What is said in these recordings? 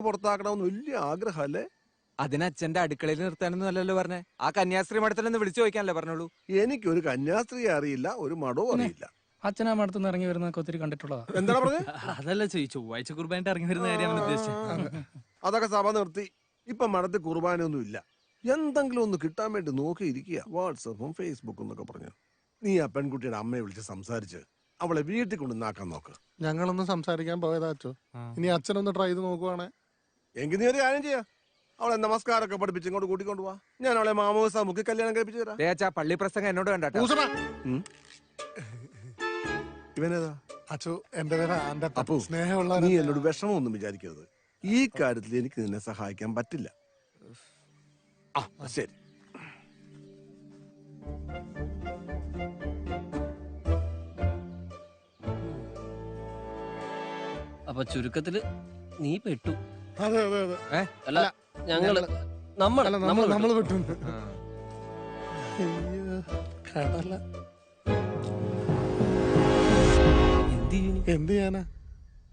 പുറത്താക്കണമെന്ന് വലിയ ആഗ്രഹമല്ലേ? അതിന് അച്ഛന്റെ അടുക്കളയിൽ നിർത്താനൊന്നും അല്ലല്ലോ പറഞ്ഞേ. ആ കന്യാസ്ത്രീ മഠത്തിലൊന്ന് വിളിച്ചു ചോദിക്കാനല്ലേ പറഞ്ഞോളൂ. എനിക്കൊരു കന്യാസ്ത്രീയെ അറിയില്ല, ഒരു മഠവും അറിയില്ല. അച്ഛനാ മഠത്തുനിന്ന് ഇറങ്ങി വരുന്നൊക്കെ ഒത്തിരി കണ്ടിട്ടുള്ളതാ. എന്താണ് പറഞ്ഞത്? അതല്ല ചൊവ്വാഴ്ച കുർബാനായിട്ട് ഇറങ്ങി വരുന്ന കാര്യമാണ് ഉദ്ദേശിച്ചത്. അതൊക്കെ സഭ നിർത്തി. ഇപ്പൊ മഠത്തിൽ കുർബാനയൊന്നും ഇല്ല. എന്തെങ്കിലും ഒന്ന് കിട്ടാൻ വേണ്ടി നോക്കിയിരിക്കുക. വാട്സപ്പും ഫേസ്ബുക്കും എന്നൊക്കെ പറഞ്ഞു. നീ ആ പെൺകുട്ടിയുടെ അമ്മയെ വിളിച്ച് സംസാരിച്ച് അവളെ വീട്ടിൽ കൊണ്ടുവന്നാക്കാൻ നോക്ക്. ഞങ്ങളൊന്ന് സംസാരിക്കാൻ പോയതാ അച്ഛോ. ഇനി അച്ഛനൊന്ന് ട്രൈ ചെയ്ത് നോക്കുവാണേ. എങ്കിൽ നീ ഒരു കാര്യം ചെയ്യാ, അവളെ നമസ്കാരമൊക്കെ പഠിപ്പിച്ച് ഇങ്ങോട്ട് കൂട്ടിക്കൊണ്ടു പോവാ. ഞാൻ അവളെ മാമോസ മുക്കി കല്യാണം കഴിപ്പിച്ചു തരാം. പള്ളി പ്രസംഗം എന്നോട് വേണ്ട. ഇവനേതാ? അച്ഛോ, എന്റെ പേര് അപ്പു, സ്നേഹമുള്ള. നീ എന്നോട് വിഷമമൊന്നും വിചാരിക്കരുത്. ഈ കാര്യത്തിൽ എനിക്ക് നിന്നെ സഹായിക്കാൻ പറ്റില്ല. ശരി. അപ്പൊ ചുരുക്കത്തില് നീ പെട്ടു. അതെ അതെ അതെ. അല്ല നമ്മള് പെട്ടു. കടല എന്ത് ചെയ്യാനാ?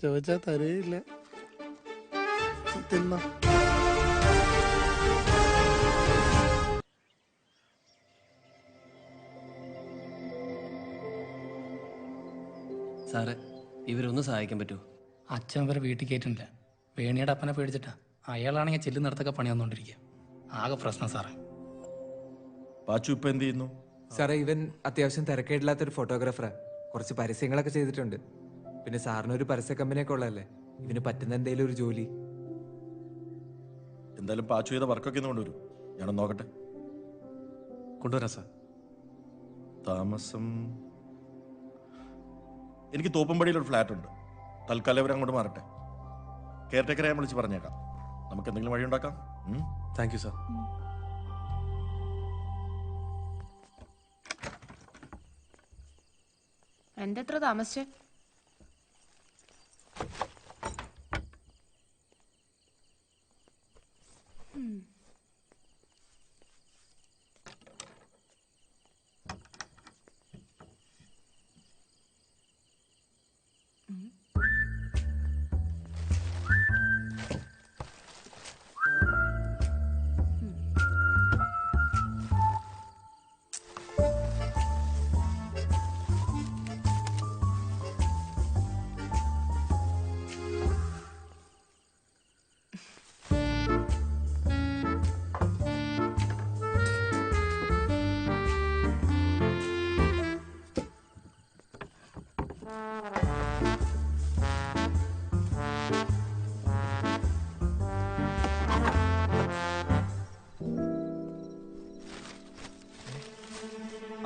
ചോദിച്ചാ തരയില്ല. തിന്ന സാറേ, ഇവരൊന്ന് സഹായിക്കാൻ പറ്റുമോ? അച്ഛൻ വരെ വീട്ടിൽ കയറ്റുന്നില്ല. വേണിയുടെ അപ്പനെ പേടിച്ചിട്ടാ. അയാളാണെങ്കിൽ ചെല്ലുന്നിടത്തൊക്കെ പണി വന്നോണ്ടിരിക്കുക. ആകെ പ്രശ്നം സാറേ. പാച്ചു ഇപ്പൊ എന്ത് ചെയ്യുന്നു? സാറേ, ഇവൻ അത്യാവശ്യം തിരക്കേടില്ലാത്തൊരു ഫോട്ടോഗ്രാഫറാ. കുറച്ച് പരസ്യങ്ങളൊക്കെ ചെയ്തിട്ടുണ്ട്. പിന്നെ സാറിനൊരു പരസ്യ കമ്പനിയൊക്കെ ഉള്ളതല്ലേ, ഇവന് പറ്റുന്ന എന്തെങ്കിലും ഒരു ജോലി. എന്തായാലും പാച്ചു ചെയ്ത വർക്കൊക്കെ ഒന്ന് കൊണ്ടുവരും. ഞാനൊന്ന് നോക്കട്ടെ. കൊണ്ടുവരാം സാർ. താമസം എനിക്ക് തോപ്പുംപടിയിൽ ഒരു ഫ്ലാറ്റ് ഉണ്ട്. തൽക്കാലം ഇവരെ അങ്ങോട്ട് മാറട്ടെ. കെയർ ടേക്കറെ ഞാൻ വിളിച്ച് പറഞ്ഞേക്കാം. നമുക്ക് എന്തെങ്കിലും വഴി ഉണ്ടാക്കാം. Thank you sir. എന്തെത്ര താമസിച്ചേ?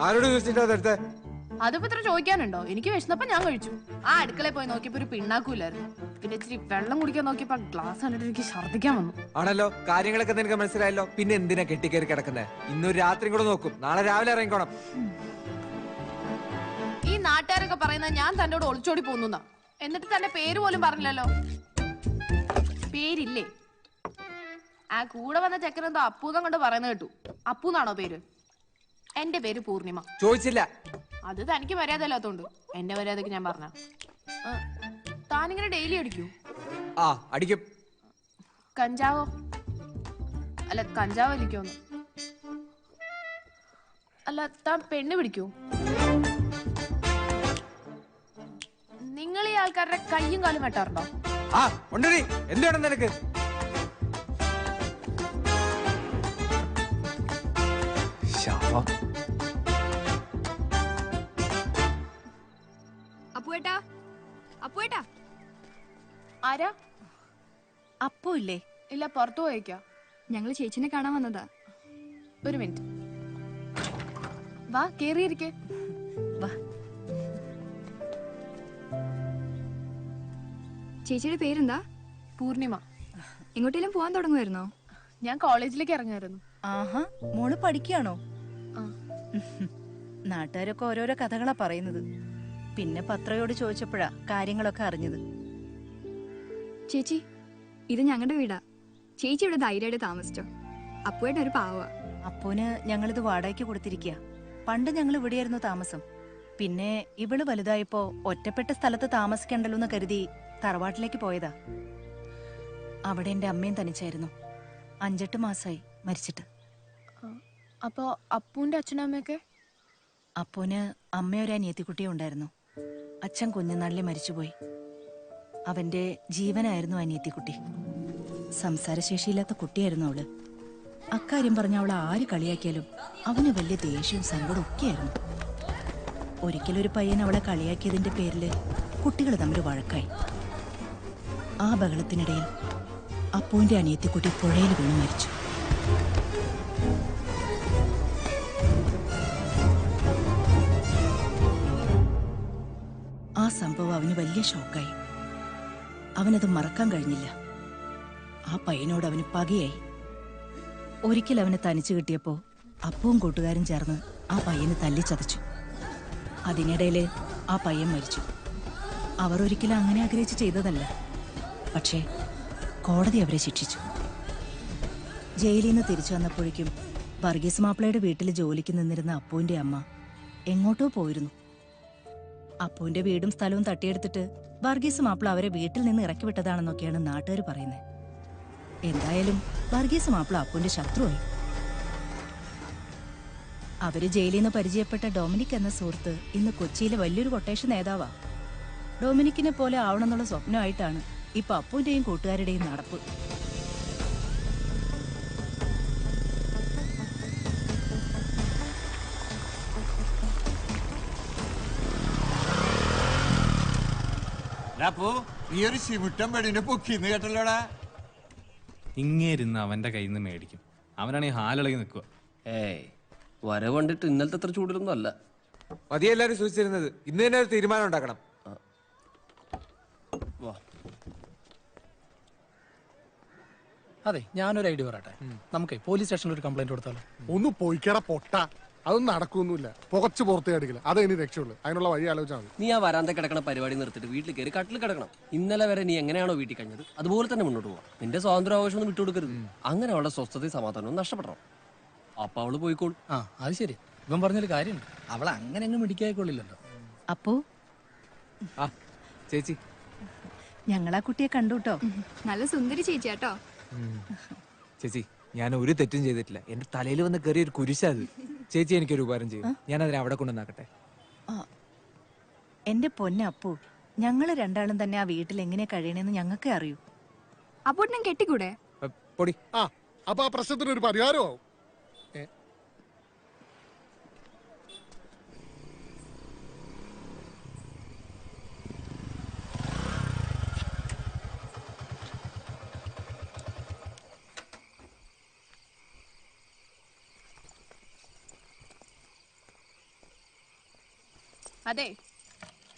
ആരോട് ചോദിച്ചിട്ട്? അതിപ്പോ ഇത്ര ചോദിക്കാനുണ്ടോ? എനിക്ക് വിശന്നപ്പോ ഞാൻ കഴിച്ചു. ആ അടുക്കളയിൽ പോയി നോക്കിയപ്പോ ഒരു പിണ്ണാക്കൂലായിരുന്നു. പിന്നെ ഇച്ചിരി വെള്ളം കുടിക്കാൻ നോക്കിയപ്പോ ഗ്ലാസ് കണ്ടിട്ട് എനിക്ക് ഛർദ്ദിക്കാൻ വന്നു. ആണല്ലോ, കാര്യങ്ങളൊക്കെ നിനക്ക് മനസ്സിലായല്ലോ. പിന്നെ എന്തിനാ കെട്ടിക്കേറി കിടക്കുന്നത്? ഇന്നൊരു രാത്രി കൂടെ നോക്കും, നാളെ രാവിലെ ഇറങ്ങിക്കോണം. ഈ നാട്ടുകാരൊക്കെ പറയുന്നത് ഞാൻ തന്നോട് ഒളിച്ചോടി പോന്നുന്നാ. എന്നിട്ട് തന്റെ പേര് പോലും പറഞ്ഞില്ലല്ലോ. പേരില്ലേ? ആ കൂടെ വന്ന ചെക്കനെന്തോ അപ്പൂന്നും കൊണ്ട് പറയുന്നത് കേട്ടു. അപ്പൂന്നാണോ പേര്? എന്റെ പേര് പൂർണിമ. ചോദിച്ചില്ല. അത് തനിക്ക് മര്യാദ ഇല്ലാത്തോണ്ട് എന്റെ മര്യാദക്ക് ഞാൻ പറഞ്ഞ. താനിങ്ങനെ ഡെയിലി അടിക്കൂ? ആ, അടിക്കും. കഞ്ചാവോ? അല്ല, കഞ്ചാവ് വലിക്കോന്ന്. അല്ല, താൻ പെണ്ണ് പിടിക്കൂ? നിങ്ങൾ ഈ ആൾക്കാരുടെ കയ്യും കാലും വെട്ടാറുണ്ടോ? ആ, ഉണ്ടടി. എന്താണ് നിനക്ക്? അപ്പുവേട്ടാ, അപ്പുവേട്ടാ. ആരാ? അപ്പു ഇല്ലേ? ഇല്ല, പുറത്തു പോയേക്കാ. ഞങ്ങള് ചേച്ചിനെ കാണാൻ വന്നതാ. ഒരു മിനിറ്റ്. വാ, കേറിയിരിക്കേ. വാ. ചേച്ചിയുടെ പേരെന്താ? പൂർണിമ. എങ്ങോട്ടേലും പോവാൻ തുടങ്ങുമായിരുന്നോ? ഞാൻ കോളേജിലേക്ക് ഇറങ്ങായിരുന്നു. ആഹാ, മോള് പഠിക്കുകയാണോ? നാട്ടുകാരൊക്കെ ഓരോരോ കഥകളാ പറയുന്നത്. പിന്നെ പത്രയോട് ചോദിച്ചപ്പോഴാ കാര്യങ്ങളൊക്കെ അറിഞ്ഞത്. ചേച്ചി, ഇത് ഞങ്ങളുടെ വീടാ. ചേച്ചി ഇവിടെ ധൈര്യമായിട്ട് താമസിച്ചോ. അപ്പുവേട്ട ഒരു പാവ. അപ്പൂന് ഞങ്ങളിത് വാടകയ്ക്ക് കൊടുത്തിരിക്കുക. പണ്ട് ഞങ്ങൾ ഇവിടെയായിരുന്നു താമസം. പിന്നെ ഇവള് വലുതായപ്പോ ഒറ്റപ്പെട്ട സ്ഥലത്ത് താമസിക്കണ്ടല്ലോ എന്ന് കരുതി തറവാട്ടിലേക്ക് പോയതാ. അവിടെ എൻ്റെ അമ്മയും തനിച്ചായിരുന്നു. 5-8 മാസമായി മരിച്ചിട്ട്. അപ്പോ അപ്പൂന്റെ അച്ഛനും അമ്മയൊക്കെ? അപ്പൂന് അമ്മയൊരു അനിയത്തിക്കുട്ടിയും ഉണ്ടായിരുന്നു. അച്ഛൻ കുഞ്ഞുനാളിലെ മരിച്ചുപോയി. അവന്റെ ജീവനായിരുന്നു അനിയത്തിക്കുട്ടി. സംസാരശേഷിയില്ലാത്ത കുട്ടിയായിരുന്നു അവള്. അക്കാര്യം പറഞ്ഞ അവൾ ആര് കളിയാക്കിയാലും അവന് വലിയ ദേഷ്യവും സങ്കടവും ഒക്കെയായിരുന്നു. ഒരിക്കലൊരു പയ്യൻ അവളെ കളിയാക്കിയതിന്റെ പേരില് കുട്ടികൾ തമ്മിൽ വഴക്കായി. ആ ബഹളത്തിനിടയിൽ അപ്പൂന്റെ അനിയത്തിക്കുട്ടി പുഴയിൽ വീണ് മരിച്ചു. ആ സംഭവം അവന് വലിയ ഷോക്കായി. അവനത് മറക്കാൻ കഴിഞ്ഞില്ല. ആ പയ്യനോട് അവന് പകയായി. ഒരിക്കൽ അവന് തനിച്ചു കിട്ടിയപ്പോ അപ്പവും കൂട്ടുകാരും ചേർന്ന് ആ പയ്യന് തല്ലിച്ചതച്ചു. അതിനിടയില് ആ പയ്യൻ മരിച്ചു. അവർ ഒരിക്കലും അങ്ങനെ ആഗ്രഹിച്ച് ചെയ്തതല്ല. പക്ഷേ കോടതി അവരെ ശിക്ഷിച്ചു. ജയിലിൽ നിന്ന് തിരിച്ചു വന്നപ്പോഴേക്കും വർഗീസ് മാപ്പിളയുടെ വീട്ടിൽ ജോലിക്ക് നിന്നിരുന്ന അപ്പുവിന്റെ അമ്മ എങ്ങോട്ടോ പോയിരുന്നു. അപ്പുവിന്റെ വീടും സ്ഥലവും തട്ടിയെടുത്തിട്ട് വർഗീസ് മാപ്പിള അവരെ വീട്ടിൽ നിന്ന് ഇറക്കി വിട്ടതാണെന്നൊക്കെയാണ് നാട്ടുകാർ പറയുന്നത്. എന്തായാലും വർഗീസ് മാപ്പിള അപ്പുവിന്റെ ശത്രുവായി. അവര് ജയിലിൽ നിന്ന് പരിചയപ്പെട്ട ഡൊമിനിക് എന്ന സുഹൃത്ത് ഇന്ന് കൊച്ചിയിലെ വലിയൊരു കൊട്ടേഷൻ നേതാവാ. ഡൊമിനിക്കിനെ പോലെ ആവണമെന്നുള്ള സ്വപ്നമായിട്ടാണ് ഇപ്പൊ അപ്പുവിന്റെയും കൂട്ടുകാരുടെയും നടപ്പ്. ഇങ്ങേരുന്ന് അവന്റെ കയ്യിൽ നിന്ന് മേടിക്കും. അവനാണെങ്കിൽ ഹാലിളകി നിൽക്കുക. ഏയ് വരവ് കണ്ടിട്ട് ഇന്നലത്തെ അത്ര ചൂടിലൊന്നും അല്ല. മതിയെ എല്ലാവരും സൂചിച്ചിരുന്നത്. ഇന്ന് തന്നെ ഒരു തീരുമാനം ഉണ്ടാക്കണം. വാ. അതെ, ഞാനൊരു ഐഡിയ പറയട്ടെ. നമുക്ക് പോലീസ് സ്റ്റേഷനിൽ ഒരു കംപ്ലൈന്റ് കൊടുത്താലോ? ഒന്ന് പോയിക്കട പൊട്ട. അതൊന്നും നടക്കൊന്നുമില്ല. പുകച്ച് പുറത്തേ അടിക്കില്ല. അതേ ഇനി രക്ഷയുള്ളൂ. അതിനുള്ള വഴി ആലോചിച്ചാൽ മതി. നീ ആ വരാന്ത കിടക്കണ പരിപാടി നിർത്തിട്ട് വീട്ടിൽ കയറി കട്ടിൽ കിടക്കണം. ഇന്നലെ വരെ നീ എങ്ങനെയാണോ വീട്ടിൽ കഴിഞ്ഞത് അതുപോലെ തന്നെ മുന്നോട്ട് പോവാം. നിന്റെ സ്വാതന്ത്ര്യാവകാശം ഒന്നും വിട്ടുകൊടുക്കരുത്. അങ്ങനെ അവളുടെ സ്വസ്ഥതയും സമാധാനവും നഷ്ടപ്പെടണം. അപ്പൊ അവള് പോയിക്കോളും. ആ, അത് ശരി. ഇവൻ പറഞ്ഞൊരു കാര്യമുണ്ട്. അവൾ അങ്ങനെ അങ്ങ് മിടിക്കായിക്കൊള്ളില്ലല്ലോ. അപ്പോ ആ ചേച്ചി, ഞങ്ങൾ ആ കുട്ടിയെ കണ്ടു കേട്ടോ. നല്ല സുന്ദരി ചേച്ചിയാട്ടോ. ചേച്ചി ഞാൻ ഒരു തെറ്റും ചെയ്തിട്ടില്ല. എന്റെ തലയിൽ വന്ന് കയറിയ ഒരു കുരിശാത്. ചേച്ചി എനിക്കൊരു ഉപകാരം ചെയ്യും. ഞാൻ അതിനെ അവിടെ കൊണ്ടുവന്നാക്കട്ടെ. എന്റെ പൊന്നെ അപ്പു, ഞങ്ങള് രണ്ടാളും തന്നെ ആ വീട്ടിൽ എങ്ങനെ കഴിയണെന്ന് ഞങ്ങൾക്കേ അറിയൂ. അപ്പോട്ടിനെ കെട്ടിക്കൂടെ? പൊടി. ആ അപ്പൊ ആ പ്രശ്നത്തിനൊരു പരിഹാരമാവും. അതെ,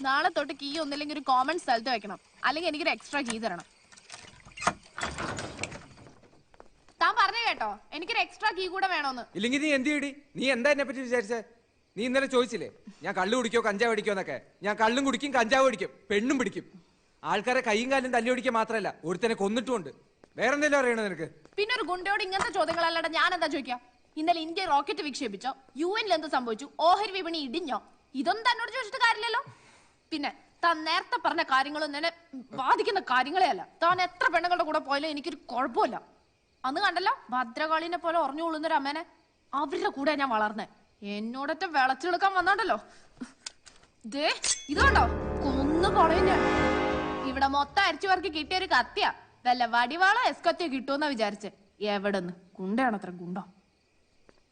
നാളെ തൊട്ട് കീ ഒന്നില്ലെങ്കിൽ ഒരു കോമൺ സ്ഥലത്ത് വെക്കണം. അല്ലെങ്കിൽ എനിക്കൊരു എക്സ്ട്രാ കീ തരണം. താൻ പറഞ്ഞു കേട്ടോ, എനിക്കൊരു എക്സ്ട്രാ കീ കൂടെ വേണോന്ന്. ഇല്ലെങ്കിൽ നീ എന്ത് ചെയ്യടി? നീ എന്താ എന്നെ പറ്റി വിചാരിച്ചേ? നീ ഇന്നലെ ചോദിച്ചില്ലേ ഞാൻ കള്ളു കുടിക്കോ കഞ്ചാവ് അടിക്കോ എന്നൊക്കെ? ഞാൻ കള്ളും കുടിക്കും, കഞ്ചാവ് അടിക്കും, പെണ്ണും പിടിക്കും. ആൾക്കാരെ കൈയും കാലും തല്ലി ഓടിക്കുക മാത്രല്ല, ഒരുത്തനെ കൊന്നിട്ടുമുണ്ട്. വേറെന്തെങ്കിലും അറിയണോ നിനക്ക്? പിന്നെ ഒരു ഗുണ്ടയോട് ഇങ്ങനത്തെ ചോദ്യങ്ങളല്ലാണ്ട് ഞാൻ എന്താ ചോദിക്കാം? ഇന്നലെ ഇന്ത്യ റോക്കറ്റ് വിക്ഷേപിച്ചോ? UN എന്ത് സംഭവിച്ചു? ഓഹരി വിപണി ഇടിഞ്ഞോ? ഇതൊന്നും തന്നോട് ചോദിച്ചിട്ട് കാര്യമില്ലല്ലോ. പിന്നെ താൻ നേരത്തെ പറഞ്ഞ കാര്യങ്ങളൊന്നും എന്നെ ബാധിക്കുന്ന കാര്യങ്ങളേ അല്ല. താൻ എത്ര പെണ്ണുങ്ങളുടെ കൂടെ പോയാലും എനിക്കൊരു കുഴപ്പമില്ല. അന്ന് കണ്ടല്ലോ ഭദ്രകാളിനെ പോലെ ഉറഞ്ഞു കൊള്ളുന്നൊരു അമ്മേനെ. അവരുടെ കൂടെ ഞാൻ വളർന്നേ. എന്നോടൊറ്റ വിളച്ചെടുക്കാൻ വന്നോണ്ടല്ലോ. ദേ ഇത് കണ്ടോ, കൊന്നു കളയും ഞാൻ. ഇവിടെ മൊത്തം അരിച്ചുവർക്ക് കിട്ടിയ ഒരു കത്തിയാ. വല്ല വടിവാളോ എസ്കത്തിയോ കിട്ടുമെന്നാ വിചാരിച്ചേ. എവിടെന്ന് ഗുണ്ടയാണോ അത്ര ഗുണ്ടോ?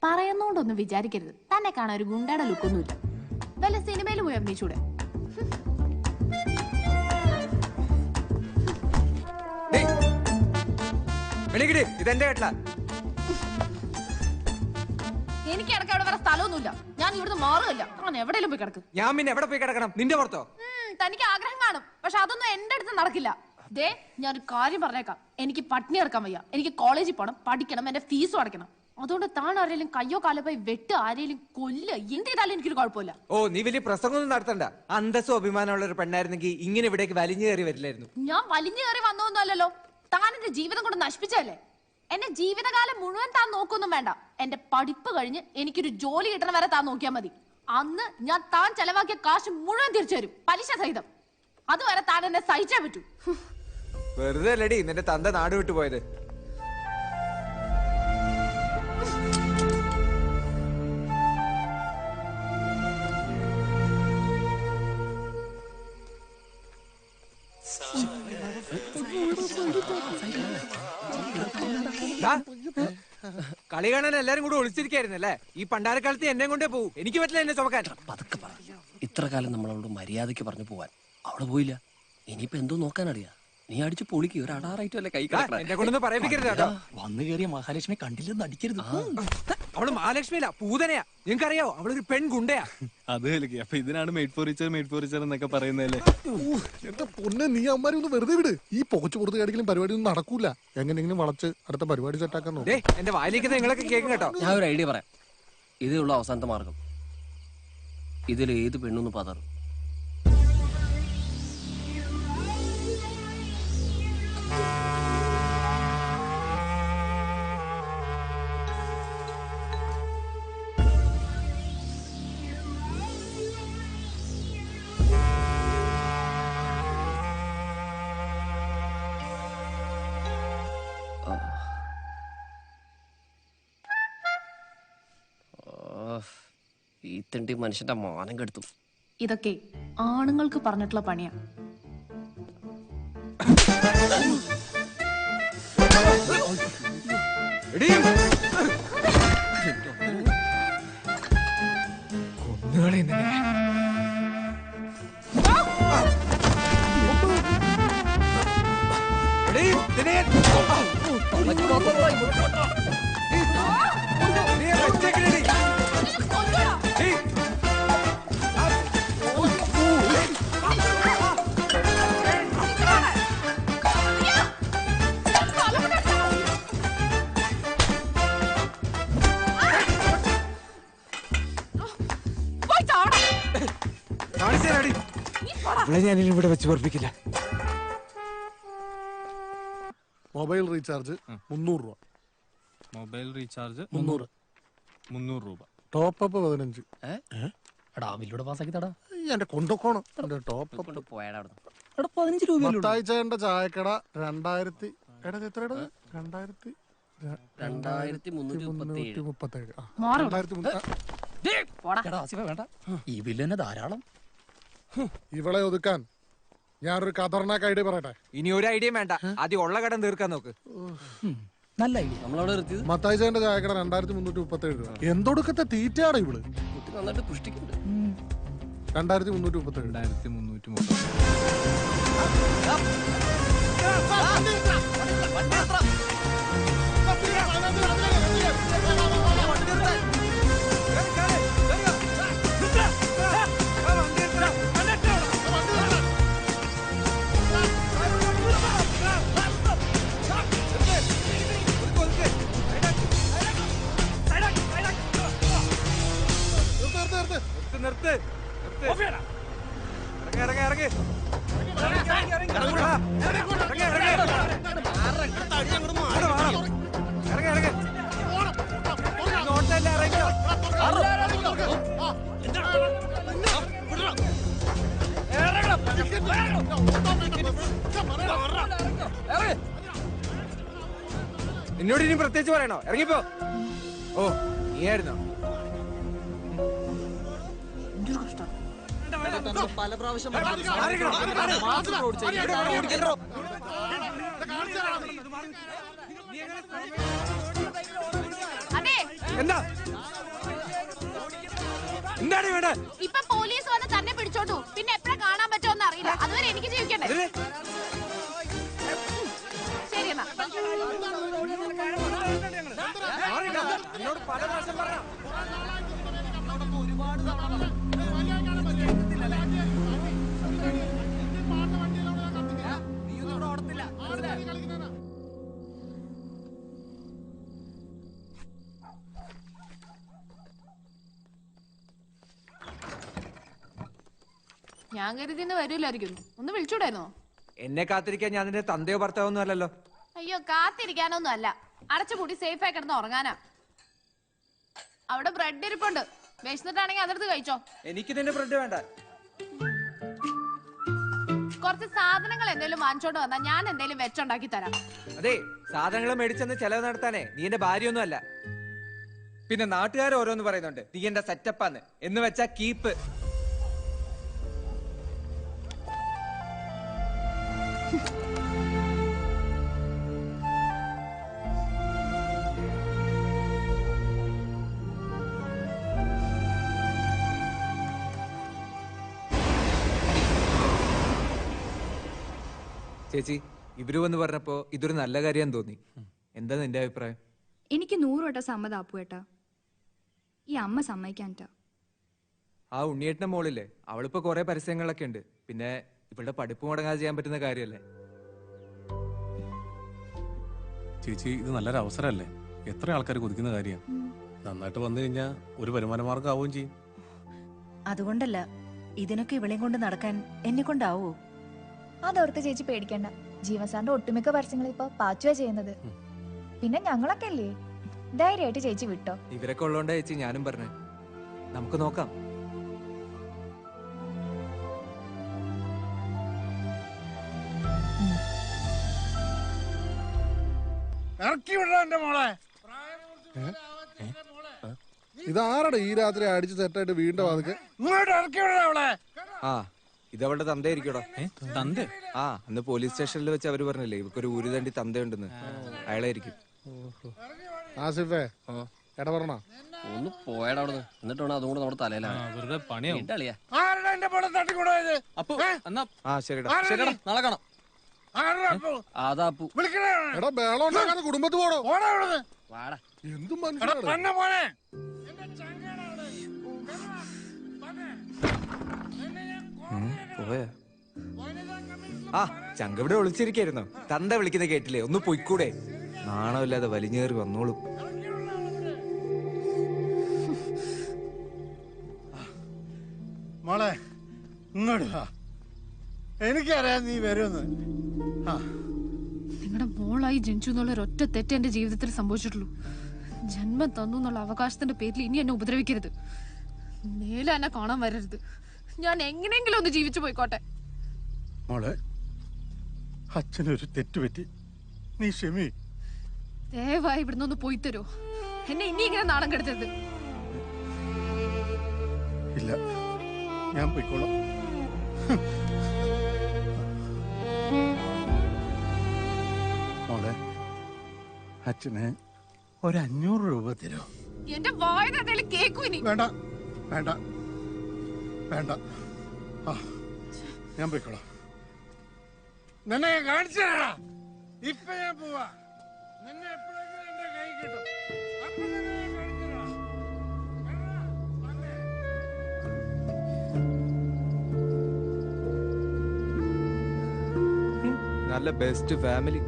പറയുന്നോണ്ടൊന്നും വിചാരിക്കരുത്. തന്നെ കാണാൻ ഒരു ഗുണ്ടയുടെ ലുക്കൊന്നുമില്ല. വല്ല സിനിമയിൽ പോയി അഭിനയിച്ചൂടെ? ഇതെന്റെ കേട്ടില്ല. എനിക്ക് കിടക്കാൻ അവിടെ വേറെ സ്ഥലമൊന്നുമില്ല. ഞാൻ ഇവിടുന്ന് മാറുകയില്ല. ഞാൻ എവിടെയെങ്കിലും പോയി കിടക്കും. ഞാൻ പിന്നെ എവിടെ പോയി കിടക്കണം? നിന്റെ പുറത്തോ? തനിക്ക് ആഗ്രഹം കാണും, പക്ഷെ അതൊന്നും എന്റെ അടുത്ത് നടക്കില്ല. ദേ ഞാനൊരു കാര്യം പറഞ്ഞേക്കാം. എനിക്ക് പട്ടിണി കിടക്കാൻ വയ്യ. എനിക്ക് കോളേജിൽ പോകണം, പഠിക്കണം, എന്റെ ഫീസും അടയ്ക്കണം. അതുകൊണ്ട് താൻ ആരെങ്കിലും കയ്യോ കാലോ പോയി വെട്ട്, ആരെങ്കിലും കൊല്ല്, എന്ത് ചെയ്താലും എനിക്കൊരു കുഴപ്പമില്ല. ഓ, നീ വലിയ പ്രസംഗമൊന്നും നടത്തണ്ട. അന്തസ്സും അഭിമാനമുള്ള ഒരു പെണ്ണായിരുന്നെങ്കിൽ ഇങ്ങനെ ഇവിടേക്ക് വലിഞ്ഞു കയറി വരില്ലായിരുന്നു. ഞാൻ വലിഞ്ഞു കയറി വന്നോന്നല്ലോ. താൻ എന്റെ ജീവിതം കൊണ്ട് നശിപ്പിച്ചല്ലേ. എന്റെ ജീവിതകാലം മുഴുവൻ താൻ നോക്കൊന്നും വേണ്ട. എന്റെ പഠിപ്പ് കഴിഞ്ഞ് എനിക്കൊരു ജോലി കിട്ടണ വരെ താൻ നോക്കിയാൽ മതി. അന്ന് ഞാൻ താൻ ചെലവാക്കിയ കാശ് മുഴുവൻ തിരിച്ചു തരും, പലിശ സഹിതം. അതുവരെ താൻ എന്നെ സഹിച്ചേ പറ്റൂ. വെറുതെ അല്ലടി നിന്റെ തന്ത നാട് വിട്ടു പോയത്. കളി കാണാൻ എല്ലാരും കൂടെ ഒളിച്ചിരിക്കായിരുന്നല്ലേ? ഈ പണ്ടാരക്കാലത്ത് എന്നെ കൊണ്ടേ പോവും. എനിക്ക് പറ്റില്ല എന്നെ ചുമക്കാൻ. പതുക്കെ പറ. ഇത്ര കാലം നമ്മളോട് മര്യാദയ്ക്ക് പറഞ്ഞു പോവാൻ അവള് പോയില്ല. ഇനിയിപ്പോ എന്തോ നോക്കാനറിയാ. നീ അടിച്ച് പൊളിക്ക്. ഒരു അടാറായിട്ടല്ലേ കൈ എന്നെ കൊണ്ടൊന്നും പറയിപ്പിക്കരുത് കേട്ടോ. വന്നു കയറിയ മഹാലക്ഷ്മി കണ്ടില്ലെന്ന് അടിക്കരുത്. അവള് മഹാലക്ഷ്മിയല്ല, പൂതനയാ. നിങ്ങൾക്കറിയാവോ അവളൊരു പെൺഗുണ്ടയാ. അത് അപ്പൊ ഇതിനാണ് മെയ്ഡ് ഫോർ ഈച്ചർ എന്നൊക്കെ പറയുന്നതല്ലേ? എന്റെ പൊന്നെ, നീ അമ്മാരി ഒന്ന് വെറുതെ വിട്. ഈ പോച്ചു പുറത്ത് കാണിക്കലും പരിപാടി ഒന്നും നടക്കൂല. എങ്ങനെയെങ്കിലും വളച്ച് അടുത്ത പരിപാടി സെറ്റാക്കാൻ നോക്കും. എന്റെ വായിലേക്ക് നിങ്ങളൊക്കെ കേൾക്കും കേട്ടോ. ഞാൻ ഒരു ഐഡിയ പറയാം. ഇതേ ഉള്ള അവസാനത്തെ മാർഗം. ഇതിൽ ഏത് പെണ്ണൊന്ന് പതറും. ഈ തെണ്ടി മനുഷ്യന്റെ മാനം കെടുത്തു. ഇതൊക്കെ ആണുങ്ങൾക്ക് പറഞ്ഞിട്ടുള്ള പണിയാ. ഞാനിനി ഇവിടെ വെച്ച് പൊറപ്പിക്കില്ല. മൊബൈൽ റീചാർജ് 300 രൂപ. മൊബൈൽ റീചാർജ് 300 രൂപ. Top up 15. എടാ ബില്ലൂടെ പാസ്സാക്കി തടാ. എന്റെ കൊണ്ടോക്കോണം. ടോപ്പ് അപ്പ് 15 രൂപ. മത്തായിച്ചേന്റെ ചായക്കട 2000. എടാ എത്രയുടെ 2337. വേണ്ട, ഈ ബില്ല് തന്നെ ധാരാളം. ഇവളെ ഒതുക്കാൻ ഞാനൊരു ഖതർനാക്ക് ഐഡിയ പറയട്ടെ. ഇനി ഒരു ഐഡിയ വേണ്ട, ആദ്യം ഉള്ള കടം തീർക്കാൻ നോക്ക്. നല്ല ഐഡിയ. നമ്മളവിടെ നിർത്തിയത് മത്തായിച്ചേന്റെ ചായക്കട 2337 രൂപ. എന്തൊടുക്കത്തെ തീറ്റയാണ് ഇവള്. നന്നായിട്ട് പുഷ്ടിക്കുന്നുണ്ട്. 2337. നിർത്ത്. ഇറങ്ങി. എന്നോട് ഇനി പ്രത്യേകിച്ച് പറയണോ? ഇറങ്ങിപ്പോ. ഓ, നീയായിരുന്നോ? പല പ്രാവശ്യം എന്താണ് വേണ്ട? ഇപ്പൊ പോലീസ് വന്ന് തന്നെ പിടിച്ചോണ്ടു. പിന്നെ എപ്പോഴാ കാണാൻ പറ്റുമെന്ന് അറിയില്ല. അതുവരെ എനിക്ക് ജീവിക്കണ്ടേ? ശരി എന്നാ. എന്നോട് പല പ്രാവശ്യം പറയാം. ഞാൻ കരുതിന്ന് വരൂലായിരിക്കും. ഒന്ന് വിളിച്ചൂടായിരുന്നോ? എന്നെ കാത്തിരിക്കാൻ ഞാൻ നിന്റെ തന്തയോ ഭർത്താവോ ഒന്നും അല്ലല്ലോ. അയ്യോ, കാത്തിരിക്കാനൊന്നും അല്ല. അടച്ചുപൂട്ടി സേഫ് ആയി കിടന്ന് ഉറങ്ങാനാ. അവിടെ ബ്രെഡ് ഇരിപ്പുണ്ട്. വിശന്നിട്ടാണെങ്കിൽ അതെടുത്ത് കഴിച്ചോ. എനിക്ക് നിന്റെ ബ്രെഡ് വേണ്ട. കുറച്ച് സാധനങ്ങൾ എന്തെങ്കിലും വാങ്ങിച്ചോണ്ട് വന്നാ ഞാൻ എന്തെങ്കിലും വെച്ചുണ്ടാക്കി തരാം. അതെ, സാധനങ്ങൾ മേടിച്ചെന്ന് ചെലവ് നടത്താനേ നീ എന്റെ ഭാര്യയൊന്നും അല്ല. പിന്നെ നാട്ടുകാർ ഓരോന്ന് പറയുന്നുണ്ട് നീ എന്റെ സെറ്റപ്പാന്ന്, എന്ന് വെച്ചാ കീപ്പ്. ചേച്ചി, ഇവര് വന്ന് പറഞ്ഞപ്പോ ഇതൊരു നല്ല കാര്യം തോന്നി. എന്താ നിന്റെ അഭിപ്രായം? എനിക്ക് 100 വട്ടം സമ്മതം അപ്പുവേട്ടാ. ഈ അമ്മ സമ്മതിക്കാൻട്ടാ. ആ ഉണ്ണിയേട്ടന്റെ മോളില്ലേ, അവളിപ്പോ കുറെ പരസ്യങ്ങളൊക്കെ ഉണ്ട്. പിന്നെ ഇവളുടെ പഠിപ്പ് മുടങ്ങാതെ ചെയ്യാൻ പറ്റുന്ന കാര്യല്ലേ. ചേച്ചി, ഇത് നല്ലൊരു അവസരമല്ലേ? എത്ര ആൾക്കാർ കൊതിക്കുന്ന കാര്യം. നന്നായിട്ട് വന്നു കഴിഞ്ഞാൽ ഒരു വരുമാന മാർഗം ആവുകയും ചെയ്യും. അതുകൊണ്ടല്ല, ഇതിനൊക്കെ ഇവളെയും കൊണ്ട് നടക്കാൻ എന്നെ കൊണ്ടാവോ? അതോർത്ത് ചേച്ചി പേടിക്കണ്ട. ജീവസാറിന്റെ ഒട്ടുമിക്ക പരസ്യങ്ങളും ഇപ്പൊ പാച്ചുവാ ചെയ്യുന്നത്. പിന്നെ ഞങ്ങളൊക്കെ അല്ലേ, ധൈര്യമായിട്ട് ചേച്ചി വിട്ടോ. ഇവരൊക്കെ ഉള്ളോണ്ടാ ചേച്ചി ഞാനും പറഞ്ഞേ, നമുക്ക് നോക്കാം. ഇതാരടാ ഈ രാത്രി അടിച്ച് സെറ്റായിട്ട് വീണ്ടും അതൊക്കെ ആ, ഇതവളുടെ തന്തയായിരിക്കോടാ. തന്റെ ആ, അന്ന് പോലീസ് സ്റ്റേഷനിൽ വെച്ച് അവര് പറഞ്ഞില്ലേ ഇവക്കൊരു ഊരുതണ്ടി തന്തയുണ്ടെന്ന്. അയാളായിരിക്കും. ആസിഫേ, ഇടപെടണ ഒന്ന് പോയടാ അവിടെ നിന്ന്. എന്നിട്ട് വേണം അതും കൂടെ നമ്മുടെ തലയിലാണ്. വെറുതെ പണിയാവും. ഇണ്ടളിയാ അപ്പൊ എന്നാ ആ ശരിടാ. ശരിടാ, നാളെ കാണാം. അതാപ്പു എടാ ബേളം ഉണ്ടാക്കാതെ കുടുംബത്ത് പോടോ. വാടാ. എന്തും മനസ്സിലാണ്. പോയാ? ആ, ചങ്കവിടെ വിളിച്ചിരിക്കായിരുന്നോ? തന്ത വിളിക്കുന്ന കേട്ടില്ലേ? ഒന്ന് പൊയ്ക്കൂടെ? നാണമില്ലാതെ വലിഞ്ഞേറി വന്നോളും. മോളെ ഇങ്ങോട്ട് വാ. എനിക്കറിയാം നീ വരുമെന്ന്. നിങ്ങളുടെ മോളായി ജനിച്ചു എന്നുള്ള ഒരൊറ്റ തെറ്റ് എന്റെ ജീവിതത്തിൽ സംഭവിച്ചിട്ടുള്ളൂ. ജന്മം തന്നു എന്നുള്ള അവകാശത്തിന്റെ പേരിൽ ഇനി എന്നെ ഉപദ്രവിക്കരുത്. മേലെ എന്നെ കാണാൻ വരരുത്. ഞാൻ എങ്ങനെയെങ്കിലും ഒന്ന് ജീവിച്ചു പോയിക്കോട്ടെ. മോളെ, അച്ഛനൊരു തെറ്റുപറ്റി, നീ ക്ഷമി. ദയവായി ഇവിടുന്ന് ഒന്ന് പോയി തരോ. എന്നെ ഇനി ഇങ്ങനെ നാണം കെടുത്തരുത്. ഇല്ല, ഞാൻ പോയിക്കോളാം. മോളെ, അച്ഛന് 500 രൂപ തരോ? എന്റെ വായന എന്തെങ്കിലും കേക്കൂ ഇനി. വേണ്ട വേണ്ട വേണ്ട, ഞാൻ പോയിക്കോളാം. നിന്നെ ഞാൻ കാണിച്ചു തരാടാ. ഇപ്പൊ ഞാൻ പോവാ. നിന്നെ എപ്പോഴെങ്കിലും എന്റെ കൈ കിട്ടും. അപ്പൊ നിന്നെ ഞാൻ കാണിച്ചു തരാം. നല്ല ബെസ്റ്റ് ഫാമിലി.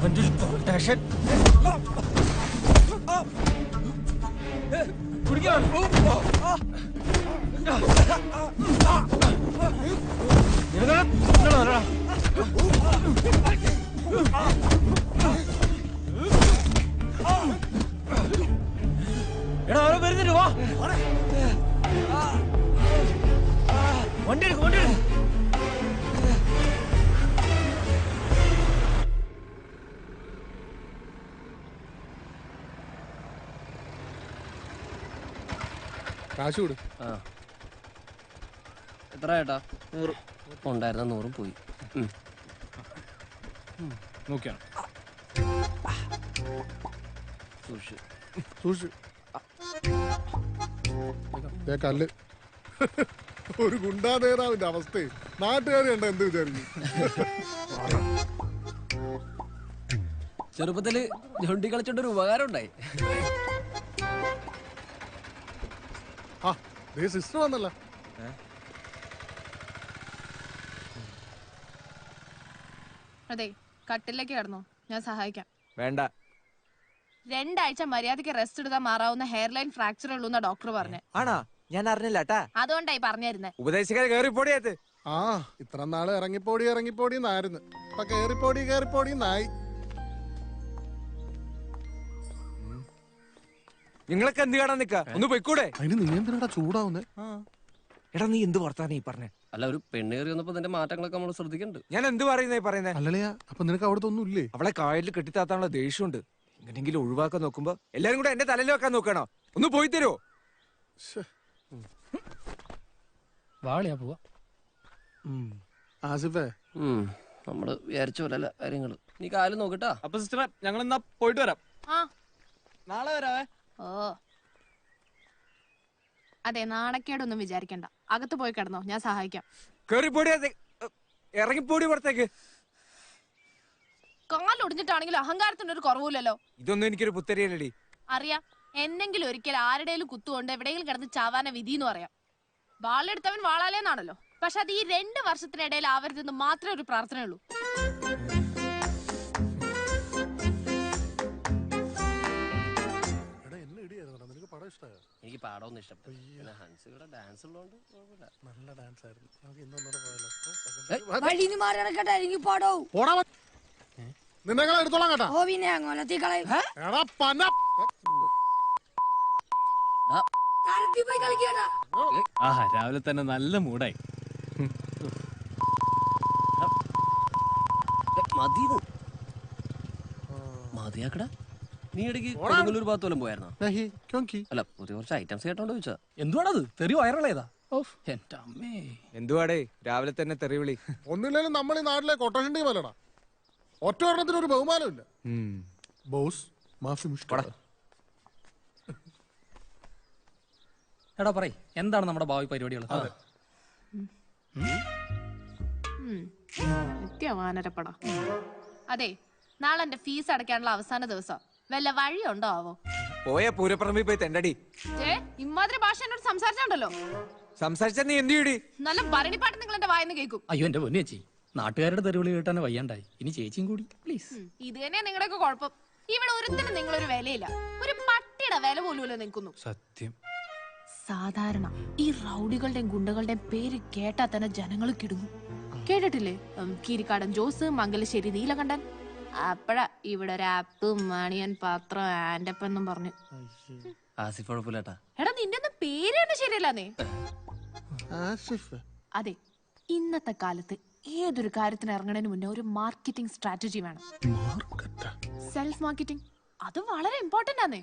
അവന്റെ ഒരു കൊട്ടേഷൻ എടാ, ആരോ വരുന്നുണ്ട്. വാ, വണ്ടി എടുക്കും, വണ്ടി എടുക്കും. കാശ് കൊടു. എത്ര ഏട്ടാ? 100 ഉണ്ടായിരുന്ന 100 പോയി. നോക്കിയാണ് കല്ല്. ഒരു ഗുണ്ടാ നേതാവിന്റെ അവസ്ഥ നാട്ടുകാർ കണ്ട എന്ത് വിചാരിക്കും? ചെറുപ്പത്തില് ഞൊണ്ടി കളിച്ചോണ്ടൊരു ഉപകാരം ഉണ്ടായി. സിസ്റ്റർ വന്നല്ല. അതെ, കട്ടിലേക്ക് കിടന്നു, ഞാൻ സഹായിക്കാം. വേണ്ട. 2 ആഴ്ച മര്യാദയ്ക്ക് റെസ്റ്റ് എടുത്താൽ മാറാവുന്ന ഹെയർലൈൻ ഫ്രാക്ചർ ഉള്ളൂ എന്നാ ഡോക്ടർ പറഞ്ഞേ. ആണാ? ഞാൻ അറിഞ്ഞില്ല ട്ടാ. അതുകൊണ്ടായി പറഞ്ഞിരുന്നേ. ഉപദേശിക്കാതെ കേറിപ്പോടിയത്. ആ ഇത്ര നാള് ഇറങ്ങിപ്പോടി എന്നായിരുന്നു. ഇപ്പൊ കേറിപ്പോടി നായി. നിങ്ങളൊക്കെ എന്ത് കാണാൻ നിക്ക? ഒന്ന് പൊയ്ക്കൂടെ? അതിന് നീ എന്തിനാ ചൂടാവുന്നേ? എടാ നീ എന്ത് വർത്താനം ഈ പറഞ്ഞേ? അല്ല, ഒരു പെണ്ണ് കയറി വന്നപ്പോ നിന്റെ മാറ്റങ്ങളൊക്കെ നമ്മൾ ശ്രദ്ധിക്കുന്നുണ്ട്. ഞാൻ എന്ത് പറയുന്നേ? അല്ലല്ലയാ, അപ്പൊ നിനക്ക് അവിടുത്തെ ഒന്നും ഇല്ലേ? അവളെ കായലിൽ കെട്ടിത്താത്താനുള്ള ദേഷ്യമുണ്ട്. എങ്ങനെങ്കിലും ഒഴിവാക്കാൻ നോക്കുമ്പോ എല്ലാരും കൂടെ എന്റെ തലയിൽ വെക്കാൻ നോക്കണോ? ഒന്ന് പോയി തരുമോ? വാളിയാ പോവാ. ആസിഫേ, നമ്മള് വിചാരിച്ച പോലല്ല കാര്യങ്ങള്. നീ കാലം നോക്കട്ടാ. അപ്പൊ സിസ്റ്ററെ ഞങ്ങൾ എന്നാ പോയിട്ട് വരാം. ആ നാളെ വരാവേ. ഓ അതെ, നാണക്കേടൊന്നും വിചാരിക്കണ്ട. അകത്ത് പോയി കിടന്നോ, ഞാൻ സഹായിക്കാം. കേറിപ്പോടി, ഇറങ്ങിപ്പോടി പുറത്തേക്ക്. കാലൊടിഞ്ഞിട്ടാണെങ്കിൽ അഹങ്കാരത്തിന് ഒരു കുറവില്ലല്ലോ. ഇതൊന്നും എനിക്കൊരു പുത്തരിയല്ലടി. അറിയാം, എന്നെങ്കിലും ഒരിക്കൽ ആരുടെയും കുത്തുകൊണ്ട് എവിടെയെങ്കിലും കിടന്ന് ചാവാന വിധി എന്ന് പറയാം. വാളെടുത്തവൻ വാളാലേന്നാണല്ലോ. പക്ഷെ അത് ഈ 2 വർഷത്തിനിടയിൽ ആവരുതെന്ന് മാത്രമേ ഒരു പ്രാർത്ഥനയുള്ളൂ. എനിക്ക് പാടമൊന്നും ഇഷ്ടപ്പെട്ടു. ഹൻസിയുടെ ഡാൻസ് ഉള്ളതുകൊണ്ട് നല്ല ഡാൻസ് ആയിരുന്നു. നിന്നെ എടുത്തോളാം കേട്ടാ. എടാ പന. ആഹാ, രാവിലെ തന്നെ നല്ല മൂടായി. മതിയാക്കടാ. നീ ഇടയ്ക്ക് കൊടുങ്ങല്ലൂർ ഭാഗത്ത് വല്ലതും പോയായിരുന്നോ? അല്ല, പുതിയ കുറച്ച് ഐറ്റംസ് കേട്ടോണ്ട് ചോദിച്ചാ. എന്തുവാണത്? തെറി വൈറലേതാ? എന്റെ അമ്മേ, എന്തുവാടേ രാവിലെ തന്നെ തെറിവിളി? ഒന്നുമില്ലേലും നമ്മൾ ഈ നാട്ടിലെ കൊട്ടേഷൻ ടീം അല്ലടാ. ഒറ്റ ഒരെണ്ണത്തിന് ഒരു ബഹുമാനമില്ല. ബോസ് മാഫി മുഷ്കട. എടാ പറയ്, എന്താണ് നമ്മുടെ ഭാവി പരിപാടികൾ? നിത്യവാനരപ്പട. അതെ, നാളെ എന്റെ ഫീസ് അടയ്ക്കാനുള്ള അവസാന ദിവസം. വല്ല വഴിയുണ്ടോ ആവോ? പോയ പൂരപ്പറമ്പിൽ പോയി തെണ്ടടി. ഇമാതിരി ഭാഷ എന്നോട് സംസാരിച്ചാണ്ടല്ലോ. സംസാരിച്ചാ നീ എന്ത് ചെയ്യടി? നല്ല ഭരണിപ്പാട്ട് നിങ്ങൾ എന്റെ വായന്ന് കേൾക്കും. അയ്യോ എന്റെ പൊന്നു ചേച്ചി, നാട്ടുകാരുടെ തെരുവിളി കേട്ടാണ് വയ്യാണ്ടായി. ഇനി ചേച്ചിയും കൂടി പ്ലീസ്. ഇത് തന്നെയാ നിങ്ങളുടെയൊക്കെ കുഴപ്പം. ഇവിടെ ഒരുത്തിനും നിങ്ങളൊരു വിലയില്ല. ഒരു പട്ടിയുടെ വില പോലും നിൽക്കുന്നു. സത്യം. സാധാരണ ഈ റൗഡികളുടെയും ഗുണ്ടകളുടെയും പേര് കേട്ടാ തന്നെ ജനങ്ങൾ കിടുങ്ങും. കേട്ടിട്ടില്ലേ? കീരിക്കാടൻ ജോസ്, മംഗലശ്ശേരി നീലകണ്ഠൻ. അപ്പഴാ ഇവിടെ ഒരു ആപ്പ്, മണിയൻ, പാത്രം, ആൻഡപ്പ് എന്നും പറഞ്ഞു. എടാ, നിന്റെ ഒന്നും പേര് തന്നെ ശരിയല്ലാന്നേ. അതെ, ഇന്നത്തെ കാലത്ത് ഏതൊരു കാര്യത്തിന് ഇറങ്ങുന്നതിന് മുന്നേ ഒരു മാർക്കറ്റിംഗ് സ്ട്രാറ്റജി വേണം. സെൽഫ് മാർക്കറ്റിംഗ് അത് വളരെ ഇമ്പോർട്ടന്റ് ആണേ.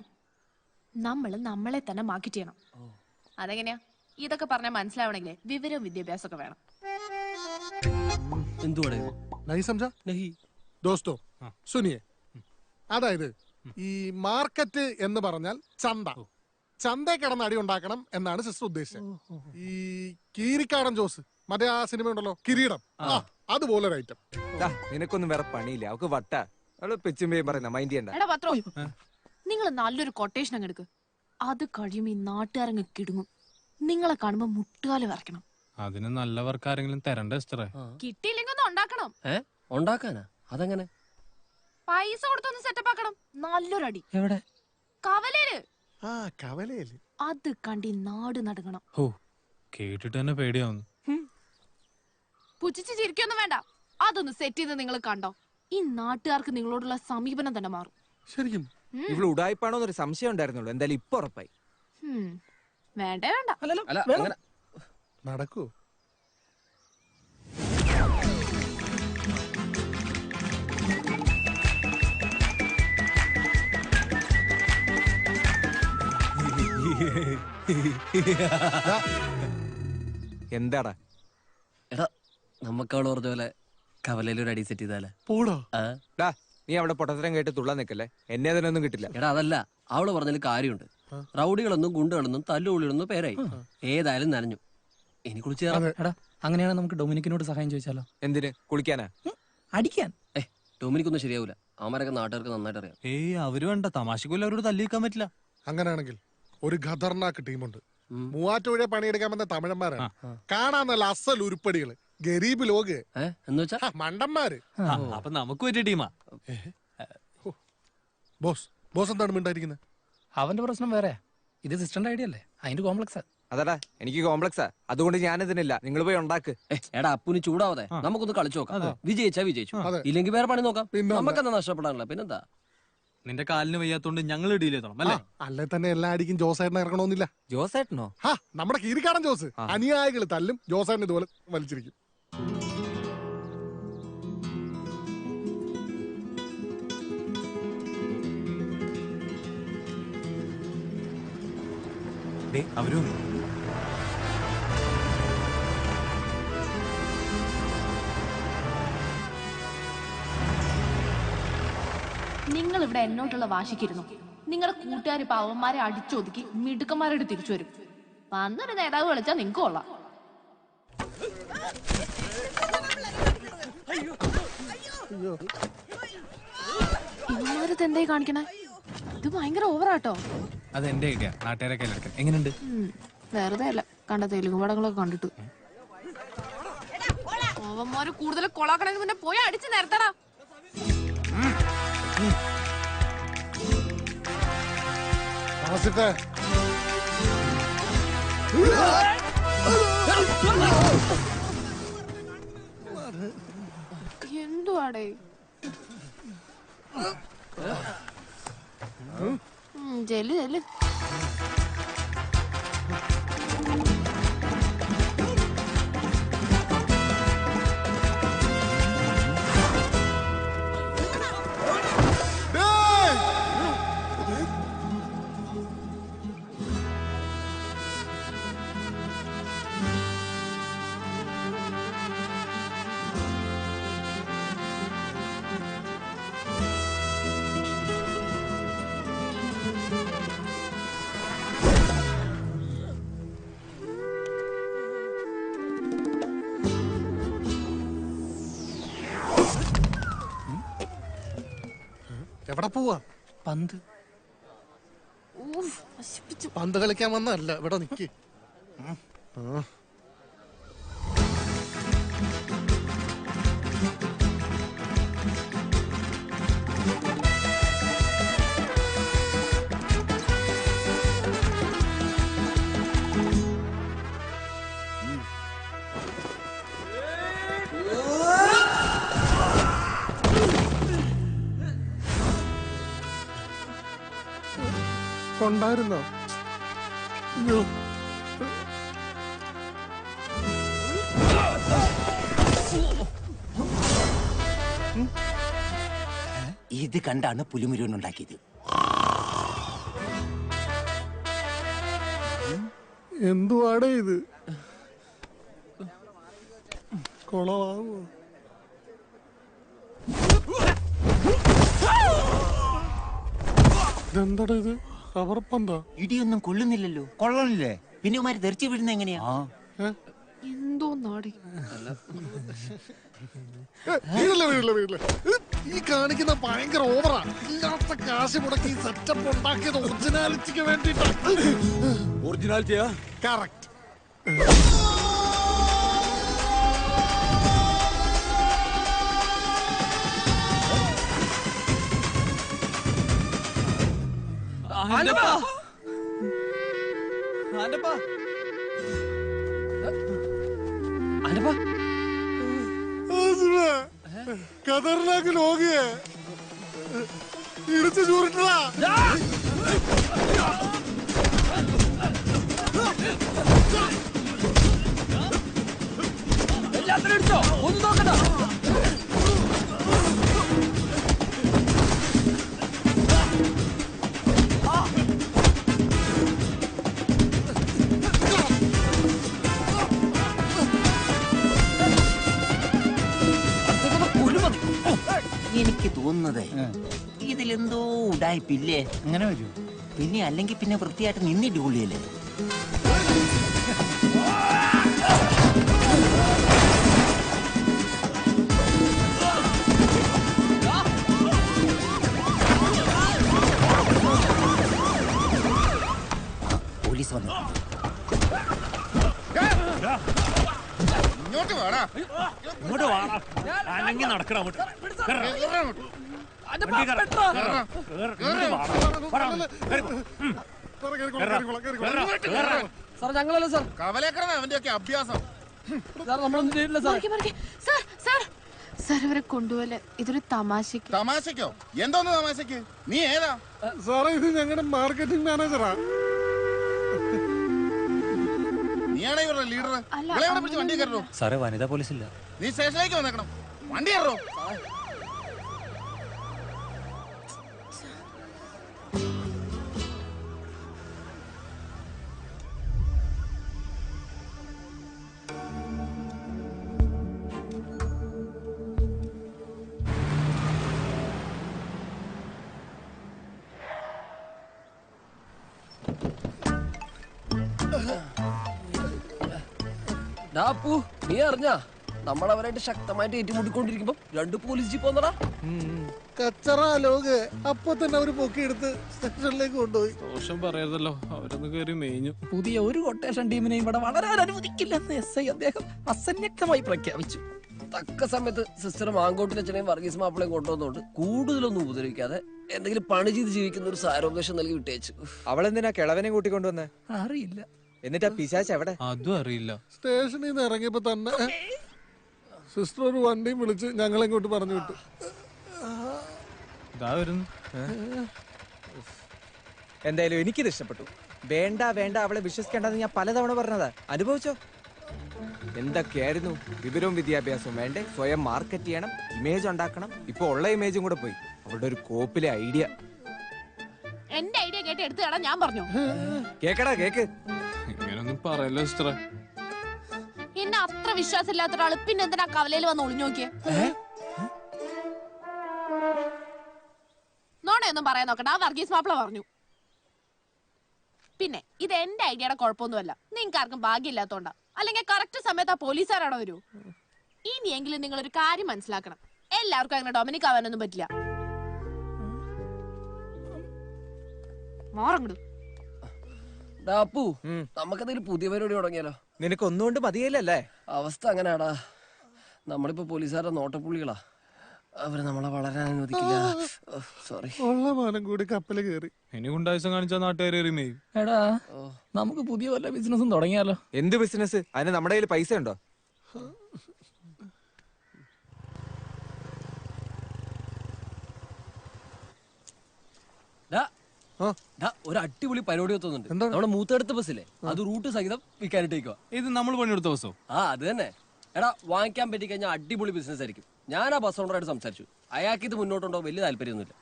നമ്മളെ തന്നെ മാർക്കറ്റ് ചെയ്യണം. അതെങ്ങനെയാ? ഇതൊക്കെ പറഞ്ഞാൽ മനസ്സിലാവണമെങ്കിലേ വിവരവും വിദ്യാഭ്യാസമൊക്കെ വേണം. ദോസ്തോ സുനിയെ, അതായത് ഈ മാർക്കറ്റ് എന്ന് പറഞ്ഞാൽ ചന്ത. ചന്ത കിടന്ന് അടി ഉണ്ടാക്കണം എന്നാണ് സിസ്റ്റർ ഉദ്ദേശിച്ചത്. ഈ കീരിക്കാടൻ ജോസ്, മറ്റേ ആ സിനിമ ഉണ്ടല്ലോ കിരീടം, അതുപോലെ ഒരു ഐറ്റം. നിനക്കൊന്നും വേറെ പണിയില്ല. അവക്ക് വട്ട പെച്ചുമ്പേയും പറയുന്ന മൈൻഡ് ചെയ്യണ്ട. എടാ പത്രോ, നിങ്ങൾ നല്ലൊരു കൊട്ടേഷൻ അങ്ങ് എടുക്ക്. അത് കഴിയുമ്പോ ഈ നാട്ടുകാരങ്ങ് കിടുങ്ങും. നിങ്ങളെ കാണുമ്പോ മുട്ടുകാല് വരയ്ക്കണം. അതിന് നല്ലവർക്ക് ആരെങ്കിലും തരണ്ട സിസ്റ്ററെ. കിട്ടിയില്ലെങ്കിൽ ഒന്ന് ഉണ്ടാക്കണം. ഉണ്ടാക്കാനാ? അതെങ്ങനെ? പൈസ കൊടുത്തൊന്ന് സെറ്റപ്പ് ആക്കണം. നല്ലൊരടി. എവിടെ? കവലയില്. അത് കണ്ടി നാട് നടുങ്ങണം. ഓ, കേട്ടിട്ട് തന്നെ പേടിയാവുന്നു. പുച്ഛിച്ച് ചിരിക്കൊന്നും വേണ്ട. അതൊന്ന് സെറ്റ് ചെയ്ത് നിങ്ങൾ കണ്ടോ, ഈ നാട്ടുകാർക്ക് നിങ്ങളോടുള്ള സമീപനം തന്നെ മാറും. ശരിക്കും ഇവള് ഉടായിപ്പാണോന്നൊരു സംശയം ഉണ്ടായിരുന്നുള്ളൂ. എന്തായാലും ഇപ്പൊ ഉറപ്പായി. വേണ്ടേ വേണ്ട. നടക്കൂ. എന്താടാ? എടാ, നമുക്ക് അവള് പറഞ്ഞ പോലെ കവലയിൽ ഒരു അടി സെറ്റ് ചെയ്താലേ? നീ അവിടെ പൊട്ടത്തരം കേട്ട് തുള്ളാൻ നിക്കല്ലേ. എന്നെ അതിനൊന്നും കിട്ടില്ല. എടാ, അതല്ല, അവള് പറഞ്ഞതിൽ കാര്യമുണ്ട്. റൗഡികളൊന്നും ഗുണ്ടകളൊന്നും തല്ലുകൊള്ളികളൊന്നും പേരായി. ഏതായാലും നനഞ്ഞു. ഇനി കുളിച്ച് എടാ, അങ്ങനെയാണ് നമുക്ക് ഡൊമിനിക്കിനോട് സഹായം ചോദിച്ചാലോ? എന്തിന്? കുളിക്കാനാ? അടിക്കാൻ? ഡൊമിനിക്കൊന്നും ശരിയാവൂല. അവന്മാരൊക്കെ നാട്ടുകാർക്ക് നന്നായിട്ട് അറിയാം. അവര് വേണ്ട, തമാശക്കൊല്ലം അവരോട് തല്ലിക്കാൻ പറ്റില്ല. അങ്ങനെയാണെങ്കിൽ ഒരു ഖതർനാക്ക് ടീമുണ്ട്. മൂവാറ്റുപുഴ പണിയെടുക്കാൻ വന്ന തമിഴന്മാരാണ്. കാണാൻ നല്ല അസൽ ഉരുപ്പടികള്. ഗരീബ് ലോക് എന്ന് വെച്ചാ മണ്ടന്മാര്. അപ്പൊ നമുക്ക് പറ്റിയ ടീമാ. ബോസ് എന്താണ് മിണ്ടായിരിക്കുന്നത്? അവന്റെ പ്രശ്നം വേറെ, ഇത് സിസ്റ്ററിന്റെ ഐഡിയ അല്ലേ, അതിന്റെ കോംപ്ലക്സാ. അതാടാ എനിക്ക് കോംപ്ലക്സാ, അതുകൊണ്ട് ഞാൻ ഇതിനില്ല. നിങ്ങൾ പോയി ഉണ്ടാക്ക്. എടാ അപ്പുന് ചൂടാവാതെ നമുക്കൊന്ന് കളിച്ചു നോക്കാം. വിജയിച്ചാ വിജയിച്ചു, ഇല്ലെങ്കിൽ വേറെ പണി നോക്കാം. നമുക്കെന്താ നഷ്ടപ്പെടാനുള്ള? പിന്നെന്താ? നിന്റെ കാലിന് വയ്യാത്തോണ്ട് ഞങ്ങൾ ഡീൽ ചെയ്തോളാം അല്ലേ? അല്ലെ തന്നെ എല്ലാ അടിക്കും ജോസേട്ടനെ ഇറങ്ങണമെന്നില്ല. ജോസേട്ടനോ? നമ്മുടെ കീരിക്കാടൻ ജോസ്. അനുയായികൾ തല്ലും, ജോസേട്ടൻ ഇതുപോലെ വലിച്ചിരിക്കും. അവരും നിങ്ങൾ ഇവിടെ എന്നോട്ടുള്ള വാശിക്കിരുന്നു. നിങ്ങളുടെ കൂട്ടുകാർ പാവന്മാരെ അടിച്ചൊതുക്കി മിടുക്കന്മാരോട് തിരിച്ചു വരും. വന്നൊരു നേതാവ് കളിച്ചാൽ നിങ്ങൾക്ക് കൊള്ളാം. ഇവന്മാരത് എന്തായി കാണിക്കണേ? ഇത് ഭയങ്കര ഓവറാട്ടോ. അത് എന്റെ ഐഡിയ, നാട്ടുകാരെ കയ്യിലെടുക്കാൻ. എങ്ങനെയുണ്ട്? വെറുതെ അല്ല, കണ്ട തെലുങ്ക് പടങ്ങളൊക്കെ കണ്ടിട്ട്. പാവന്മാര് കൂടുതൽ കൊളാക്കണമെങ്കിൽ പിന്നെ പോയി അടിച്ച് നേരത്തടാ. എന്തുവാടേ? ചെല്ല് ചെല്ല്. എവിടെ പോവാ? പന്ത് പന്ത് കളിക്കാൻ വന്നല്ല, ഇവിടെ നിക്ക്. കൊണ്ടായിരുന്നോ? ഇത് കണ്ടാണ് പുലിമുരുവൻ ഉണ്ടാക്കിയത്. എന്തുവാടേ ഇത്? കൊളവാകുമോ? ഇതെന്താടാ ഇത്? റബ്ബർപ്പന്താ? ഇടിയൊന്നും കൊള്ളുന്നില്ലല്ലോ. കൊള്ളണില്ലേ? പിന്നെ ഉമാര് തെറിച്ചു വീഴുന്ന എങ്ങനെയാ? എന്തോ നാടി. ഈ കാണിക്കുന്ന ഭയങ്കര ഓവറാ. ഇല്ലാത്ത കാശ് മുടക്കി സെറ്റപ്പ് ഉണ്ടാക്കിയത് ഒറിജിനാലിറ്റിക്ക് വേണ്ടിട്ടാ. ഒറിജിനാലിറ്റിയാ? കറക്റ്റ്. ഖതർനാക്ക് ലോകിയെ ഇടിച്ചു ചൂറിട്ടതാ. എല്ലാത്തിനും ഇടിച്ചോ? ഒന്ന് നോക്കണ്ട. എനിക്ക് തോന്നുന്നത് ഇതിലെന്തോ ഉടായിപ്പില്ലേ? അങ്ങനെ വരൂ. പിന്നെ അല്ലെങ്കിൽ പിന്നെ വൃത്തിയായിട്ട് നിന്നിട്ട് പുള്ളിയല്ലേ? പോലീസ് വന്നു. ഇങ്ങോട്ട് വാടാ. ഇങ്ങോട്ട് വാടാ. അനങ്ങി നടക്കണം അങ്ങോട്ട്. കേറ്. വണ്ടി കേറ്. കേറ്. ഇങ്ങോട്ട് വാടാ. വാടാ. കേറി പോ. സാർ ഞങ്ങളല്ല സാർ. കവലേക്കറാണ് അവന്റെയൊക്കെ അഭ്യാസം. സാർ നമ്മളൊന്നും ചെയ്തില്ല സാർ. സാർ സാർ സാർ ഇവരെ കൊണ്ടുപോലെ ഇതൊരു തമാശക്ക്. തമാശക്കോ? എന്തോന്ന് തമാശക്ക്? നീ ഏതാ? സാറേ ഇത് ഞങ്ങളുടെ മാർക്കറ്റിംഗ് മാനേജറാ. നീയാണോ ഇവരുടെ ലീഡർ? ഇവളെ എവിടെ പിടിച്ച് വണ്ടി കയറോ? സാറേ വനിതാ പോലീസില്ല. നീ സ്റ്റേഷനിലേക്ക് വന്നേക്കണം. വണ്ടി കയറോ? ഡാപ്പു നീ അറിഞ്ഞാ നമ്മളവരായിട്ട് ശക്തമായിട്ട് ഏറ്റുമുട്ടിക്കൊണ്ടിരിക്കുമ്പോ 2 പോലീസ് ജീപ്പ് വന്നടാ. കച്ചറ ലോക് അപ്പൊ തന്നെ അവര് പൊക്കിയെടുത്ത് സ്റ്റേഷനിലേക്ക് കൊണ്ടുപോയി. ദോഷം പറയരുതല്ലോ, അവരൊന്ന് കയറി മേഞ്ഞു. പുതിയ ഒരു കൊട്ടേഷൻ ടീമിനെ ഇവിടെ വളരാൻ അനുവദിക്കില്ലെന്ന് എസ് ഐ അദ്ദേഹം അസന്നിഗ്ധമായി പ്രഖ്യാപിച്ചു. തക്ക സമയത്ത് സിസ്റ്റർ മാങ്കോട്ടിലച്ഛനെയും വർഗീസ് മാപ്പിളയും കൊണ്ടുവന്നുകൊണ്ട് കൂടുതലൊന്നും ഉപദ്രവിക്കാതെ എന്തെങ്കിലും പണി ചെയ്ത് ജീവിക്കുന്ന ഒരു സാരോപദേശം നൽകി വിട്ടേച്ചു. അവളെന്തിനാ കിളവനെ കൂട്ടിക്കൊണ്ടുവന്നേ? അറിയില്ല. എന്നിട്ട് ആ പിശാച് എവിടെ? അതും അറിയില്ല. സ്റ്റേഷനിൽ നിന്ന് ഇറങ്ങിയപ്പോ തന്നെ സിസ്റ്റർ ഒരു വണ്ടിയും വിളിച്ച് ഞങ്ങളെങ്ങോട്ട് പറഞ്ഞു വിട്ടു. എന്തായാലും എനിക്കിത് ഇഷ്ടപ്പെട്ടു. വേണ്ട വേണ്ട അവളെ വിശ്വസിക്കേണ്ടെന്ന് ഞാൻ പലതവണ പറഞ്ഞതാ. അനുഭവിച്ചോ? എന്തൊക്കെയായിരുന്നു വിവരവും വിദ്യാഭ്യാസവും വേണ്ടേ? സ്വയം മാർക്കറ്റ് ചെയ്യണം, ഇമേജ് ഉണ്ടാക്കണം. ഇപ്പൊ ഉള്ള ഇമേജും കൂടെ പോയി. അവളുടെ ഒരു കോപ്പിലെ ഐഡിയ. എന്റെ ഐഡിയ കേട്ട് എടുത്തു തരാൻ ഞാൻ പറഞ്ഞു. കേക്കടാ കേക്ക്. ഇങ്ങനൊന്നും പറയല്ലോ സിസ്റ്ററെ. എന്നെ അത്ര വിശ്വാസം ഇല്ലാത്ത ഒരാള് പിന്നെ എന്തിനാ കവലയിൽ വന്ന് ഒളിഞ്ഞു നോക്കിയേ? നോണയൊന്നും പറയാൻ നോക്കണ്ട. ആ വർഗീസ് മാപ്പിള പറഞ്ഞു. പിന്നെ ഇത് എന്റെ ഐഡിയയുടെ കുഴപ്പമൊന്നുമല്ല. നിങ്ങൾക്ക് ആർക്കും ഭാഗ്യമില്ലാത്തോണ്ടാ. അല്ലെങ്കിൽ കറക്റ്റ് സമയത്ത് ആ പോലീസുകാരാണോ വരൂ? ഇനിയെങ്കിലും നിങ്ങൾ ഒരു കാര്യം മനസ്സിലാക്കണം. എല്ലാവർക്കും അങ്ങനെ ഡൊമിനിക് ആവാനൊന്നും പറ്റില്ല. മാറങ്ങടും. ഡാപ്പു നമുക്കതിൽ പുതിയ പരിപാടി തുടങ്ങിയാലോ? നിനക്ക് ഒന്നുകൊണ്ട് മതിയല്ലേ? അവസ്ഥ അങ്ങനെയാടാ. നമ്മളിപ്പോ പോലീസുകാരുടെ നോട്ടപ്പുള്ളികളാ. അവര് നമ്മളെ വളരാൻ അനുവദിക്കില്ല. സോറി. ഉള്ള മാനം കൂടി കപ്പല് കയറി. ഇനി ഗുണ്ടായുസം കാണിച്ചാൽ നാട്ടുകാർ മേയും. എടാ നമുക്ക് പുതിയ വല്ല ബിസിനസ്സും തുടങ്ങിയാലോ? എന്ത് ബിസിനസ്? അതിന് നമ്മുടെ കയ്യിൽ പൈസ ഉണ്ടോ? ഒരു അടിപൊളി പരിപാടി എത്തുന്നുണ്ട്. നമ്മുടെ മൂത്തടുത്ത ബസ്സിലെ അത് റൂട്ട് സഹിതം വിൽക്കാനിട്ടേക്കുക. ഇത് നമ്മൾ പണിയെടുത്ത ബസ്സോ? ആ അത് തന്നെ. എടാ വാങ്ങിക്കാൻ പറ്റി കഴിഞ്ഞാൽ അടിപൊളി ബിസിനസ് ആയിരിക്കും. ഞാൻ ആ ബസ് ഓണറായിട്ട് സംസാരിച്ചു. അയാൾക്ക് ഇത് മുന്നോട്ടുണ്ടോ വലിയ താല്പര്യമൊന്നുമില്ല.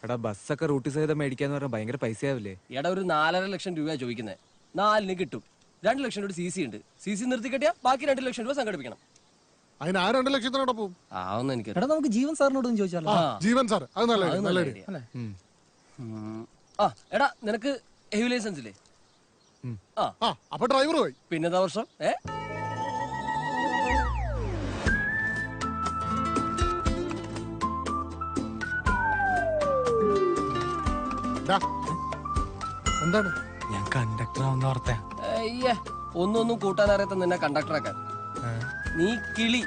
എടാ ബസ്സൊക്കെ റൂട്ട് സഹിതം മേടിക്കാന്ന് പറഞ്ഞാൽ ഭയങ്കര പൈസയാവില്ലേ? എടാ ഒരു 4.5 ലക്ഷം രൂപ ചോദിക്കുന്നത്. 4 കിട്ടും. 2 ലക്ഷം രൂപ CC ഉണ്ട്. CC നിർത്തി കെട്ടിയാ ബാക്കി 2 ലക്ഷം രൂപ സംഘടിപ്പിക്കണം. അതിന് ആ 2 ലക്ഷത്തിനോടെ പോകും. ആവുന്ന എനിക്ക്. എടാ നമുക്ക് ജീവൻ സാറിനോടൊന്നും ചോദിച്ചാലോ? ജീവൻ സാർ അത് നല്ല ഐഡിയ. ആ എടാ നിനക്ക് ഹെവി ലൈസൻസ് ഇല്ലേ? അപ്പൊ ഡ്രൈവർ പോയി. പിന്നെന്താ വർഷം? എന്താണ്? ഞാൻ കണ്ടക്ടർ ആവുന്ന ഓർത്ത. അയ്യേ ഒന്നും കൂട്ടാൻ അറിയാത്ത നിന്നെ കണ്ടക്ടറാക്കാൻ. നീ കിളി.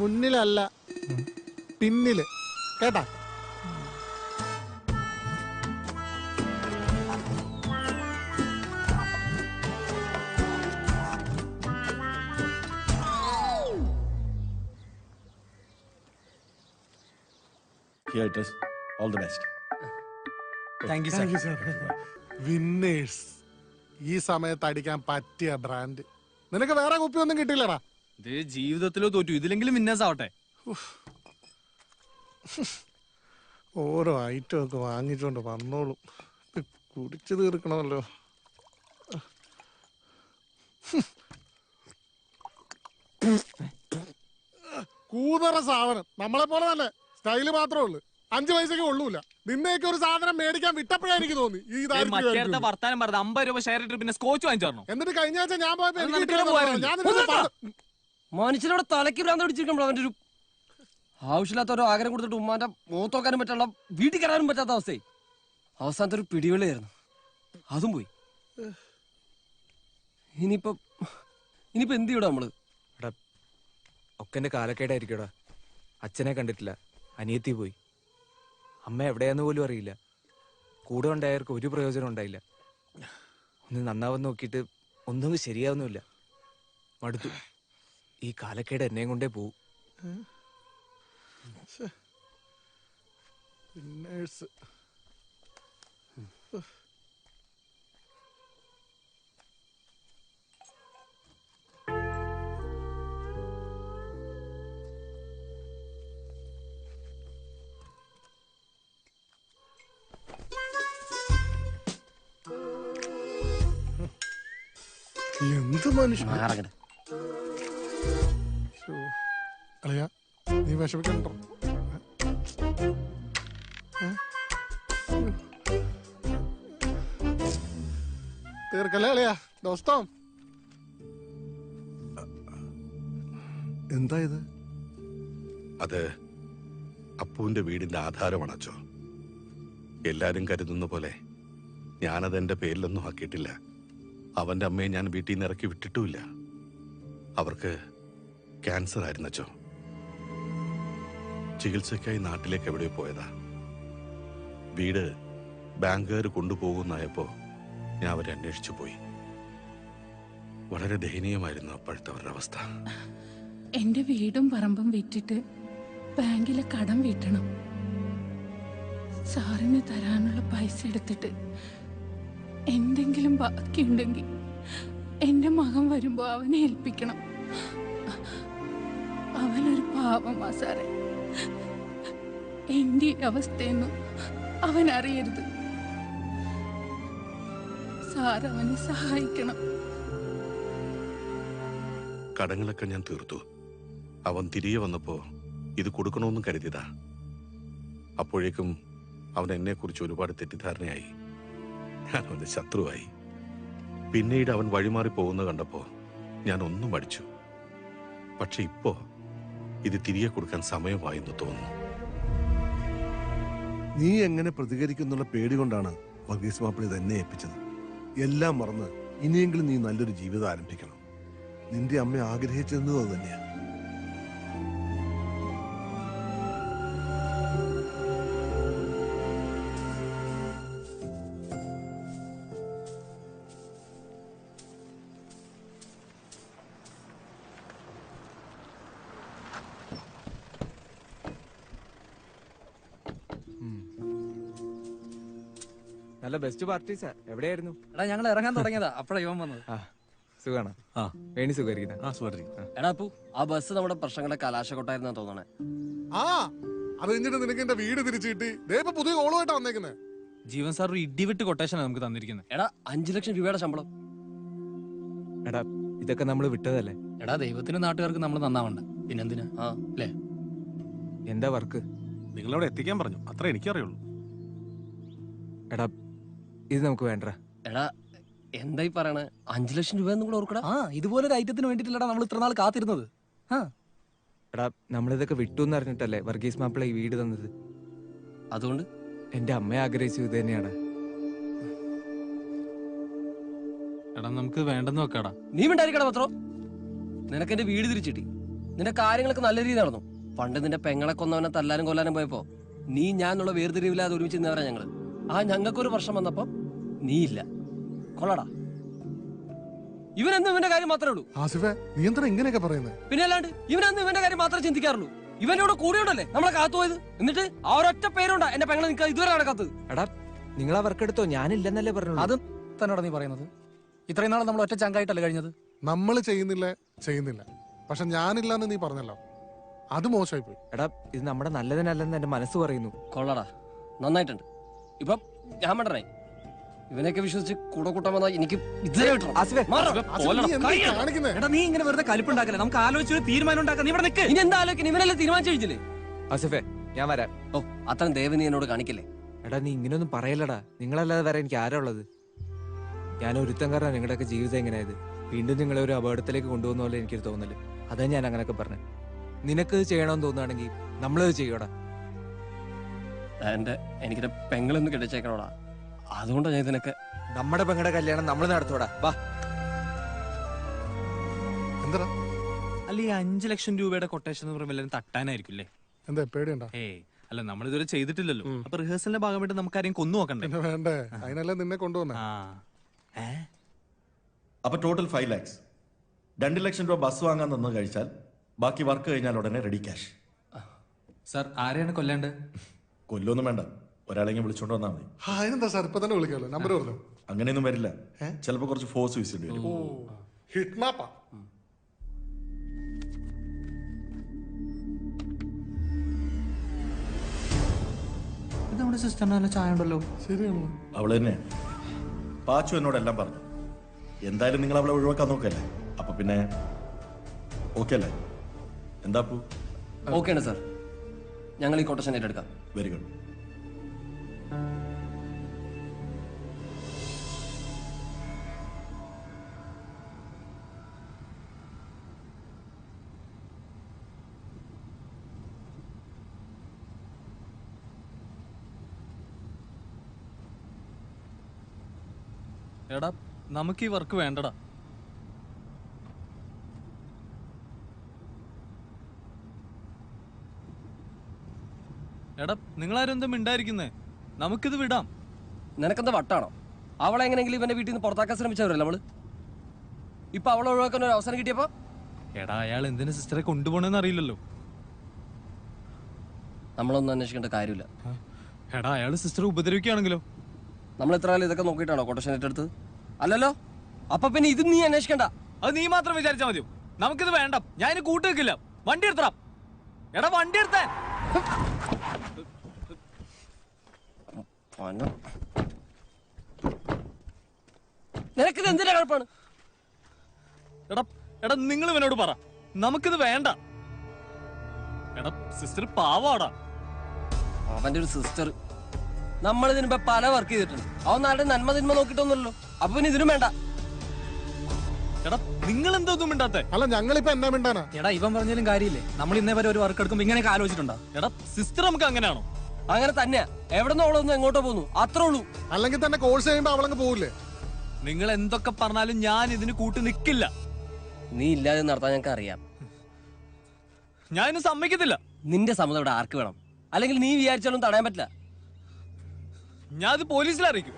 മുന്നിലല്ല പിന്നില് കേട്ടാ. Here it is. All the best. Thank you, sir. Winners. ഈ സമയത്ത് അടിക്കാൻ പറ്റിയ ബ്രാൻഡ്. നിനക്ക് വേറെ കുപ്പിയൊന്നും കിട്ടില്ലടാ. ഇത് ജീവിതത്തിലോ തോറ്റു, ഇതിലെങ്കിലും വിന്നേഴ്സ് ആവട്ടെ. ഓരോ ഐറ്റം ഒക്കെ വാങ്ങിച്ചോണ്ട് വന്നോളും. കുടിച്ചു തീർക്കണമല്ലോ. കൂതറ സാധനം. നമ്മളെ പോലെ തന്നെ സ്റ്റൈല് മാത്രമേ ഉള്ളൂ. 5 പൈസക്ക് കൊള്ളൂല. നിന്നെയൊക്കെ ഒരു സാധനം മേടിക്കാൻ വിട്ടപ്പോഴേ എനിക്ക് തോന്നി ഈ വർത്താനം പറഞ്ഞത് 50 രൂപ ഷെയർ ഇട്ട് പിന്നെ സ്കോച്ച് വാങ്ങിച്ചു. എന്നിട്ട് കഴിഞ്ഞ ആഴ്ച ഞാൻ പോയപ്പോ മനുഷ്യനോട് തലയ്ക്ക് ഭ്രാന്ത് പിടിച്ചിരിക്കുമ്പോൾ അവന്റെ ഒരു ആവശ്യമില്ലാത്ത ഓരോ ആഗ്രഹം കൊടുത്തിട്ട് ഉമ്മാന്റെ മുഖത്തോക്കാനും പറ്റുള്ള വീട്ടിൽ കയറാനും പറ്റാത്ത അവസ്ഥയായി. അവസാനത്തെ ഒരു പിടിവിളിയായിരുന്നു, അതും പോയി. ഇനിയിപ്പോ എന്ത് ചെയ്യൂടാ നമ്മള്? എടാ ഒക്കെ എന്റെ കാലക്കേടായിരിക്കടാ. അച്ഛനെ കണ്ടിട്ടില്ല, അനിയത്തി പോയി, അമ്മ എവിടെയാന്ന് പോലും അറിയില്ല. കൂടെ ഉണ്ടായവർക്ക് ഒരു പ്രയോജനം ഉണ്ടായില്ല. ഒന്ന് നന്നാവെന്ന് നോക്കിയിട്ട് ഒന്നും ശരിയാവുന്നില്ല. മടുത്തു. ഈ കാലക്കേട് എന്നെയും കൊണ്ടേ പോവും. എന്ത് മനുഷ്യൻ അളിയ, നീ വിഷമിക്കണ്ടോ? തീർക്കല്ലേ അളിയ ദോസ്തം? എന്താ ഇത്? അത് അപ്പുവിന്റെ വീടിന്റെ ആധാരമാണ് അച്ചോ. എല്ലാരും കരുതുന്ന പോലെ ഞാനത് എന്റെ പേരിലൊന്നും ആക്കിയിട്ടില്ല. അവന്റെ അമ്മയെ ഞാൻ വീട്ടിൽ നിന്ന് ഇറക്കി വിട്ടിട്ടുമില്ല. അവർക്ക് ക്യാൻസർ ആയിരുന്നു അച്ചോ. ചികിത്സയ്ക്കായി നാട്ടിലേക്ക് എവിടെയോ പോയതാ. വീട് ബാങ്കുകാർ കൊണ്ടുപോകുന്നായപ്പോ ഞാൻ അവരെ അന്വേഷിച്ചു പോയി. വളരെ ദയനീയമായിരുന്നു അപ്പോഴത്തെ അവരുടെ അവസ്ഥ. എന്റെ വീടും പറമ്പും വിറ്റിട്ട് ബാങ്കിലെ കടം വീട്ടണം. സാറിന് തരാനുള്ള പൈസ എടുത്തിട്ട് എന്തെങ്കിലും ബാക്കിയുണ്ടെങ്കിൽ എന്റെ മകൻ വരുമ്പോ അവനെ ഏൽപ്പിക്കണം. അവനൊരു പാവമാ സാറേ. എന്റെ അവസ്ഥയൊന്നും അവൻ അറിയരുത്. സാർ അവനെ സഹായിക്കണം. കടങ്ങളൊക്കെ ഞാൻ തീർത്തു. അവൻ തിരികെ വന്നപ്പോ ഇത് കൊടുക്കണമെന്നും കരുതിയതാ. അപ്പോഴേക്കും അവൻ എന്നെ കുറിച്ച് ഒരുപാട് തെറ്റിദ്ധാരണയായി. ഞാൻ അവന്റെ ശത്രുവായി. പിന്നീട് അവൻ വഴിമാറി പോകുന്ന കണ്ടപ്പോ ഞാൻ ഒന്നും പഠിച്ചു. പക്ഷെ ഇപ്പോ ഇത് തിരികെ കൊടുക്കാൻ സമയമായെന്ന് തോന്നുന്നു. നീ എങ്ങനെ പ്രതികരിക്കുന്നുള്ള പേടി കൊണ്ടാണ് വർഗീസ് മാപ്പിള തന്നെ ഏൽപ്പിച്ചത്. എല്ലാം മറന്ന് ഇനിയെങ്കിലും നീ നല്ലൊരു ജീവിതം ആരംഭിക്കണം. നിന്റെ അമ്മ ആഗ്രഹിച്ചിരുന്നത് അത് തന്നെയാ. നല്ല ബെസ്റ്റ് പാർട്ടീസാ. എവിടെയായിരുന്നു? എടാ ഞങ്ങൾ ഇറങ്ങാൻ തുടങ്ങിയതാ, അപ്പഴാ ഇവൻ വന്നത്. സുഖാണോ? വേണി സുഖായിരിക്കുന്ന. എടാ അപ്പു, ആ ബസ് നമ്മുടെ പ്രശ്നങ്ങളുടെ കലാശക്കൊട്ടായിരുന്നാ തോന്നണേ. ആ അത് കഴിഞ്ഞിട്ട് നിനക്ക് എന്റെ വീട് തിരിച്ചു കിട്ടി. ഇപ്പൊ പുതിയ കോളുമായിട്ടാ വന്നേക്കുന്നത്. ജീവൻ സാർ ഒരു ഇടിവെട്ട് കൊട്ടേഷനാണ് നമുക്ക് തന്നിരിക്കുന്നത്. എടാ 5 ലക്ഷം രൂപയുടെ ശമ്പളം. എടാ ഇതൊക്കെ നമ്മൾ വിട്ടതല്ലേ? എടാ ദൈവത്തിന് നാട്ടുകാർക്ക് നമ്മൾ നന്നാവണ്ട, പിന്നെന്തിനാ? അല്ലേ? എന്താ വർക്ക്? നിങ്ങളവിടെ എത്തിക്കാൻ പറഞ്ഞു, അത്ര എനിക്കറിയുള്ളൂ. എടാ ഇത് നമുക്ക് വേണ്ട. എടാ എന്തായി പറയണേ? 5 ലക്ഷം രൂപ കൂടെ ഓർക്കടാ. ഇതുപോലൊരു ഐറ്റത്തിന് വേണ്ടിയിട്ടല്ലടാ നമ്മൾ ഇത്ര നാൾ കാത്തിരുന്നത്. എടാ നമ്മളിതൊക്കെ വിട്ടു എന്ന് അറിഞ്ഞിട്ടല്ലേ വർഗീസ് മാപ്പിള ഈ വീട് തന്നത്. അതുകൊണ്ട് എന്റെ അമ്മയെ ആഗ്രഹിച്ചു ഇത് തന്നെയാണ്. എടാ നമുക്ക് വേണ്ടെന്ന് വെക്കാടാ. നീ മിണ്ടായിരിക്കടാ പത്രോ. നിനക്ക് എന്റെ വീട് തിരിച്ചിട്ടി, നിന്റെ കാര്യങ്ങളൊക്കെ നല്ല രീതിയിൽ നടന്നു. പണ്ട് നിന്റെ പെങ്ങളെ കൊന്നവനെ തല്ലാനും കൊല്ലാനും പോയപ്പോ നീ ഞാൻ എന്നുള്ള വേർതിരിവില്ലാതെ ഒരുമിച്ച് നിന്നവരാ ഞങ്ങള്. ഞങ്ങൾക്കൊരു പ്രശ്നം വന്നപ്പോ നീ ഇല്ല. കൊള്ളടാ. ഇവനെന്നും ഇവന്റെ കാര്യം മാത്രമേ ഉള്ളൂ. ആസിഫേ, നീ എന്താ ഇങ്ങനെയൊക്കെ പറയുന്നത്? പിന്നെ അല്ലാണ്ട് ഇവനെന്നും ഇവന്റെ കാര്യം മാത്രമേ ചിന്തിക്കാറുള്ളൂ. ഇവനോട് കൂടിയോണ്ടല്ലേ നമ്മളെ കാത്തുപോയത്. എന്നിട്ട് ആ ഒരൊറ്റ പേരുണ്ടാ എന്റെ പെങ്ങളെ നിൽക്കാൻ ഇതുവരെ നടക്കാത്തത്. എടാ നിങ്ങൾ ആ വർക്ക് എടുത്തോ, ഞാനില്ലെന്നല്ലേ പറഞ്ഞുള്ളൂ. അത് തന്നോടാ നീ പറയുന്നത്? ഇത്രയും നാളെ നമ്മൾ ഒറ്റ ചങ്കായിട്ടല്ലേ കഴിഞ്ഞത്? നമ്മൾ ചെയ്യുന്നില്ല. പക്ഷെ ഞാനില്ലാന്ന് നീ പറഞ്ഞല്ലോ, അത് മോശമായി പോയി. എടാ ഇത് നമ്മുടെ നല്ലതിനല്ലെന്ന് എന്റെ മനസ്സ് പറയുന്നു. കൊള്ളടാ, നന്നായിട്ടുണ്ട്. ഇപ്പൊ ഞാൻ പണ്ടേ ഇവനെയൊക്കെ വിശ്വസിച്ച് കൂടെ കൂട്ടാൻ വന്നാൽ എനിക്ക് നീ ഇങ്ങനെ വെറുതെ കലിപ്പുണ്ടാക്കല്ലേ, നമുക്ക് ആലോചിച്ചൊരു തീരുമാനം ഉണ്ടാക്കാം. നീ ഇവിടെ നിൽക്ക്. ഇനി എന്താ ആലോചിക്കണം? ഇവനല്ലേ തീരുമാനിച്ചു കഴിഞ്ഞില്ലേ? ആസിഫേ ഞാൻ വരാം. ഓ അത്രയും ദയവ് നീ എന്നോട് കാണിക്കല്ലേ. എടാ നീ ഇങ്ങനെയൊന്നും പറയല്ലടാ. നിങ്ങളല്ലാതെ വരാൻ എനിക്ക് ആരാ ഉള്ളത്? ഞാൻ ഒരുത്തം കാരണം നിങ്ങളുടെയൊക്കെ ജീവിതം എങ്ങനെയായത്. വീണ്ടും നിങ്ങളെ ഒരു അപകടത്തിലേക്ക് കൊണ്ടുപോകുന്ന പോലെ എനിക്കൊരു തോന്നല്. അതാ ഞാൻ അങ്ങനെയൊക്കെ പറഞ്ഞു. നിനക്ക് ചെയ്യണമെന്ന് തോന്നുകയാണെങ്കിൽ നമ്മളത് ചെയ്യടാ. എനിക്കിന്റെ പെങ്ങളൊന്ന് കെട്ടിച്ചേക്കണോടാ, അതുകൊണ്ടാണ് ഞാൻ ഇതിനൊക്കെ. നമ്മുടെ പെങ്ങളുടെ കല്യാണം നമ്മൾ നടത്തോടാ. വാ. എന്താ അല്ല, ഈ 5 ലക്ഷം രൂപയുടെ കൊട്ടേഷൻ എന്ന് പറയുമ്പോൾ എല്ലാവരും തട്ടാനായിരിക്കും. എന്താ പേടിയുണ്ടോ? അല്ല, നമ്മൾ ഇതുവരെ ചെയ്തിട്ടില്ലല്ലോ. അപ്പൊ റിഹേഴ്സലിന്റെ ഭാഗമായിട്ട് നമുക്ക് ആരെയും കൊന്നു നോക്കണ്ടേ? വേണ്ടേ, അതിനല്ലേ നിന്നെ കൊണ്ടുവന്നേ. അപ്പൊ ടോട്ടൽ 5 lakhs. 2 ലക്ഷം രൂപ ബസ് വാങ്ങാൻ നിന്ന് കഴിച്ചാൽ ബാക്കി വർക്ക് കഴിഞ്ഞാൽ ഉടനെ റെഡി ക്യാഷ്. സാർ, ആരെയാണ് കൊല്ലേണ്ടത്? കൊല്ലൊന്നും വേണ്ട, ഒരാളെങ്കിലും വിളിച്ചോണ്ട് വന്നാൽ മതി. അതിനെന്താ സാർ ഇപ്പൊ തന്നെ വിളിക്കാമല്ലോ, നമ്പർ പറഞ്ഞു. അങ്ങനെയൊന്നും വരില്ല, ചിലപ്പോ കുറച്ച് ഫോഴ്സ് യൂസ് ചെയ്യേണ്ടി വരും. ഹിറ്റ്നാപ്പാ. ഇത് നമ്മുടെ സിസ്റ്ററിന് നല്ല ചായ ഉണ്ടല്ലോ. ശരിയാണല്ലോ. അവള് തന്നെ പാച്ചു എന്നോടെല്ലാം പറഞ്ഞു. എന്തായാലും നിങ്ങൾ അവളെ ഒഴിവാക്കാൻ നോക്കല്ലേ, അപ്പൊ പിന്നെ ഓക്കെ അല്ലേ? എന്താ ഓക്കെ ആണ് സാർ, ഞങ്ങൾ ഈ കൊട്ടേഷൻ ഏറ്റെടുക്കാം. Very good. എടാ, നമുക്ക് ഈ വർക്ക് വേണ്ടടാ. എടാ, നിങ്ങളാരും എന്താ മിണ്ടായിരിക്കുന്നേ? നമുക്കിത് വിടാം. നിനക്കെന്താ വട്ടാണോ? അവളെ എങ്ങനെയെങ്കിലും ഇവന്റെ വീട്ടിൽ നിന്ന് പുറത്താക്കാൻ ശ്രമിച്ചവരല്ലേ നമ്മള്. ഇപ്പൊ അവളെ ഒഴിവാക്കാൻ ഒരു അവസരം കിട്ടിയപ്പോ എടാ, അയാൾ എന്തിനാ സിസ്റ്ററെ കൊണ്ടുപോണെന്ന് അറിയില്ലല്ലോ. നമ്മളൊന്നും അന്വേഷിക്കേണ്ട കാര്യമില്ല. എടാ, അയാൾ സിസ്റ്ററെ ഉപദ്രവിക്കുകയാണെങ്കിലോ? നമ്മൾ എത്ര കാലം ഇതൊക്കെ നോക്കിയിട്ടാണോ കൊട്ടേഷൻ ഏറ്റെടുത്തത്? അല്ലല്ലോ. അപ്പൊ പിന്നെ ഇത് നീ അന്വേഷിക്കണ്ട. അത് നീ മാത്രം വിചാരിച്ചാൽ മതിയോ? നമുക്കിത് വേണ്ട. ഞാൻ ഇനി കൂട്ടു വെക്കില്ല. വണ്ടി എടുത്തടാ. എടാ, വണ്ടി എടുത്തേ. നിനക്കിത് എന്തിനാ കുഴപ്പമാണ്? എടാ എടാ നിങ്ങൾ ഇവനോട് പറ, നമുക്കിത് വേണ്ട. എടാ, സിസ്റ്റർ പാവാടാ. അവന്റെ ഒരു സിസ്റ്റർ. നമ്മൾ ഇതിന് മുമ്പ് പല വർക്ക് ചെയ്തിട്ടുണ്ട്. അവൻ നാളുടെ നന്മ തിന്മ നോക്കിയിട്ടൊന്നുമല്ലോ. അപ്പൊ പിന്നെ ഇതിനും വേണ്ട. എടാ, നിങ്ങൾ എന്തോന്നും മിണ്ടാത്തെ? അല്ല, ഞങ്ങളിപ്പോ എന്നാ മിണ്ടാനാ? എടാ, ഇവൻ പറഞ്ഞാലും കാര്യമില്ലേ? നമ്മൾ ഇന്നേ വരെ ഒരു വർക്ക് എടുക്കുമ്പോ ഇങ്ങനെയൊക്കെ ആലോചിച്ചിട്ടുണ്ടോ? എടാ, സിസ്റ്റർ നമുക്ക് അങ്ങനെയാണോ? അങ്ങനെ തന്നെയാ. എവിടെന്നോ അവളൊന്നും എങ്ങോട്ടോ പോകുന്നു, അത്രേ ഉള്ളൂ. അല്ലെങ്കിൽ തന്നെ കോഴ്സ് കഴിയുമ്പോ അവളങ്ങ് പോവില്ലേ? നിങ്ങൾ എന്തൊക്കെ പറഞ്ഞാലും ഞാൻ ഇതിന് കൂട്ടി നിൽക്കില്ല. നീ ഇല്ലാതെ നടത്താൻ ഞങ്ങൾക്ക് അറിയാം. ഞാൻ ഇന്ന് സമ്മതിക്കത്തില്ല. നിന്റെ സമ്മതം ഇവിടെ ആർക്ക് വേണം? അല്ലെങ്കിൽ നീ വിചാരിച്ചാലും തടയാൻ പറ്റില്ല. ഞാൻ അത് പോലീസിൽ അറിയിക്കും.